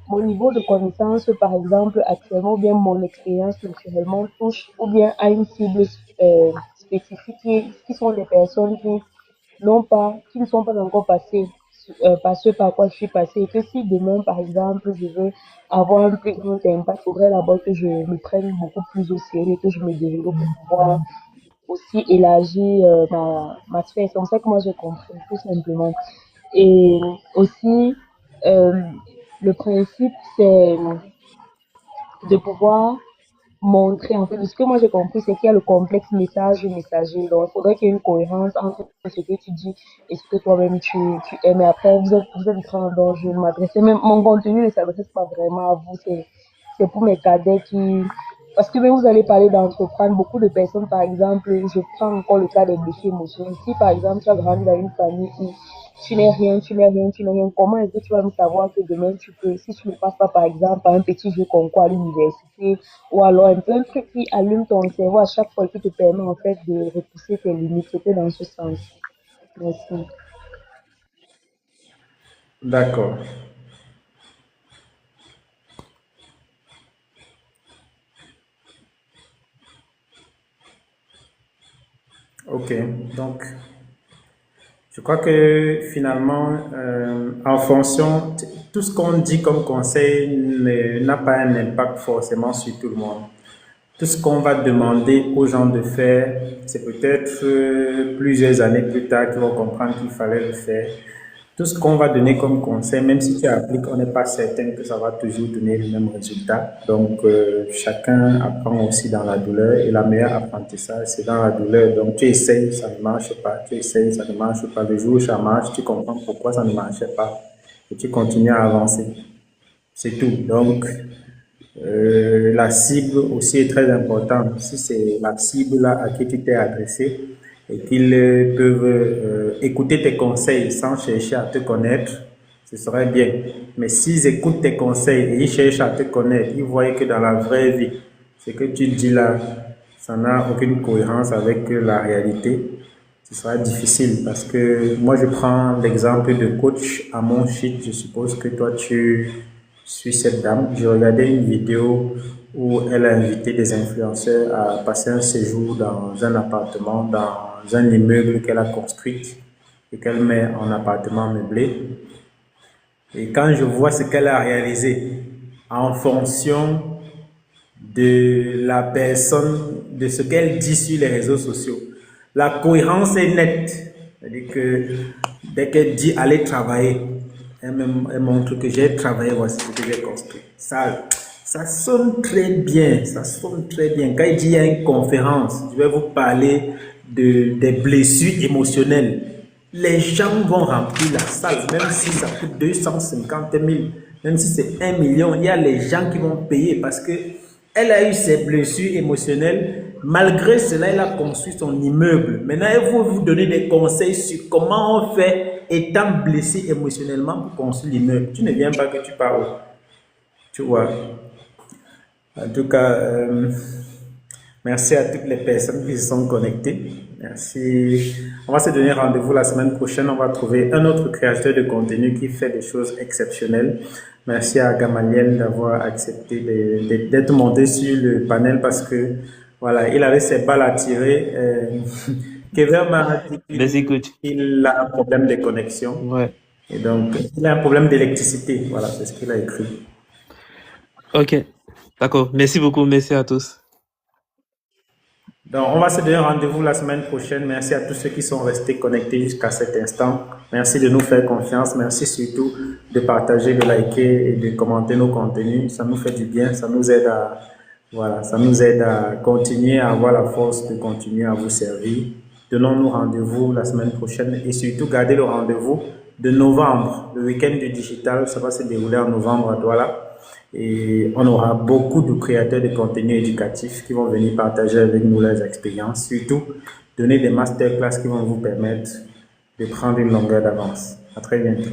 mon niveau de connaissance, par exemple, actuellement, ou bien mon expérience naturellement touche ou bien à une cible spécifique qui sont les personnes qui ne sont pas encore passés par ce par quoi je suis passée. Et que si demain, par exemple, je veux avoir un plus grand impact, il faudrait d'abord que je me prenne beaucoup plus au sérieux, que je me développe pour pouvoir aussi élargir ma sphère. C'est comme ça que moi j'ai compris, tout simplement. Et aussi, euh, le principe, c'est de pouvoir montrer, en fait, ce que moi j'ai compris, c'est qu'il y a le complexe message-messager. Donc, il faudrait qu'il y ait une cohérence entre ce que tu dis et ce que toi-même tu aimes. Et après, vous êtes grand, donc je m'adresse, même mon contenu ne s'adresse pas vraiment à vous, c'est pour mes cadets qui, parce que même vous allez parler d'entreprendre, beaucoup de personnes, par exemple, je prends encore le cas des défis émotionnels. Si, par exemple, tu as grandi dans une famille où tu n'es rien, tu n'es rien, tu n'es rien, comment est-ce que tu vas me savoir que demain tu peux, si tu ne passes pas, par exemple, par un petit jeu concours à l'université, ou alors un peu un truc qui allume ton cerveau à chaque fois qui te permet, en fait, de repousser tes limites. C'était dans ce sens. Merci. D'accord. Ok. Donc, je crois que finalement, en fonction, tout ce qu'on dit comme conseil n'a pas un impact forcément sur tout le monde. Tout ce qu'on va demander aux gens de faire, c'est peut-être plusieurs années plus tard qu'ils vont comprendre qu'il fallait le faire. Tout ce qu'on va donner comme conseil, même si tu appliques, on n'est pas certain que ça va toujours donner le même résultat. Donc, chacun apprend aussi dans la douleur et la meilleure apprentissage, c'est dans la douleur. Donc, tu essayes, ça ne marche pas. Tu essayes, ça ne marche pas. Le jour où ça marche, tu comprends pourquoi ça ne marchait pas et tu continues à avancer. C'est tout. Donc, la cible aussi est très importante. Si c'est la cible là à qui tu t'es adressé et qu'ils peuvent écouter tes conseils sans chercher à te connaître, ce serait bien. Mais s'ils écoutent tes conseils et ils cherchent à te connaître, ils voient que dans la vraie vie, ce que tu dis là, ça n'a aucune cohérence avec la réalité. Ce sera difficile parce que moi je prends l'exemple de coach à mon shit. Je suppose que toi tu suis cette dame. J'ai regardé une vidéo où elle a invité des influenceurs à passer un séjour dans un appartement, dans un immeuble qu'elle a construit et qu'elle met en appartement meublé. Et quand je vois ce qu'elle a réalisé en fonction de la personne, de ce qu'elle dit sur les réseaux sociaux, la cohérence est nette. C'est-à-dire que dès qu'elle dit aller travailler, elle montre que j'ai travaillé, voici ce que j'ai construit. Ça sonne très bien, ça sonne très bien. Quand il dit il y a une conférence, je vais vous parler des blessures émotionnelles. Les gens vont remplir la salle, même si ça coûte 250 000, même si c'est 1 million, il y a les gens qui vont payer parce que elle a eu ses blessures émotionnelles. Malgré cela, elle a construit son immeuble. Maintenant, elle va vous donner des conseils sur comment on fait étant blessé émotionnellement pour construire l'immeuble. Tu ne viens pas que tu parles. Tu vois. En tout cas, merci à toutes les personnes qui se sont connectées. Merci. On va se donner rendez-vous la semaine prochaine. On va trouver un autre créateur de contenu qui fait des choses exceptionnelles. Merci à Gamaliel d'avoir accepté d'être monté sur le panel parce que voilà, il avait ses balles à tirer. Kevin m'a dit qu'il a un problème de connexion. Ouais. Et donc, il a un problème d'électricité. Voilà, c'est ce qu'il a écrit. Ok, d'accord. Merci beaucoup. Merci à tous. Donc, on va se donner rendez-vous la semaine prochaine. Merci à tous ceux qui sont restés connectés jusqu'à cet instant. Merci de nous faire confiance. Merci surtout de partager, de liker et de commenter nos contenus. Ça nous fait du bien. Ça nous aide à continuer à avoir la force de continuer à vous servir. Donnons-nous rendez-vous la semaine prochaine et surtout gardez le rendez-vous de novembre. Le week-end du digital, ça va se dérouler en novembre à Douala. Et on aura beaucoup de créateurs de contenu éducatif qui vont venir partager avec nous leurs expériences, surtout donner des masterclass qui vont vous permettre de prendre une longueur d'avance. À très bientôt.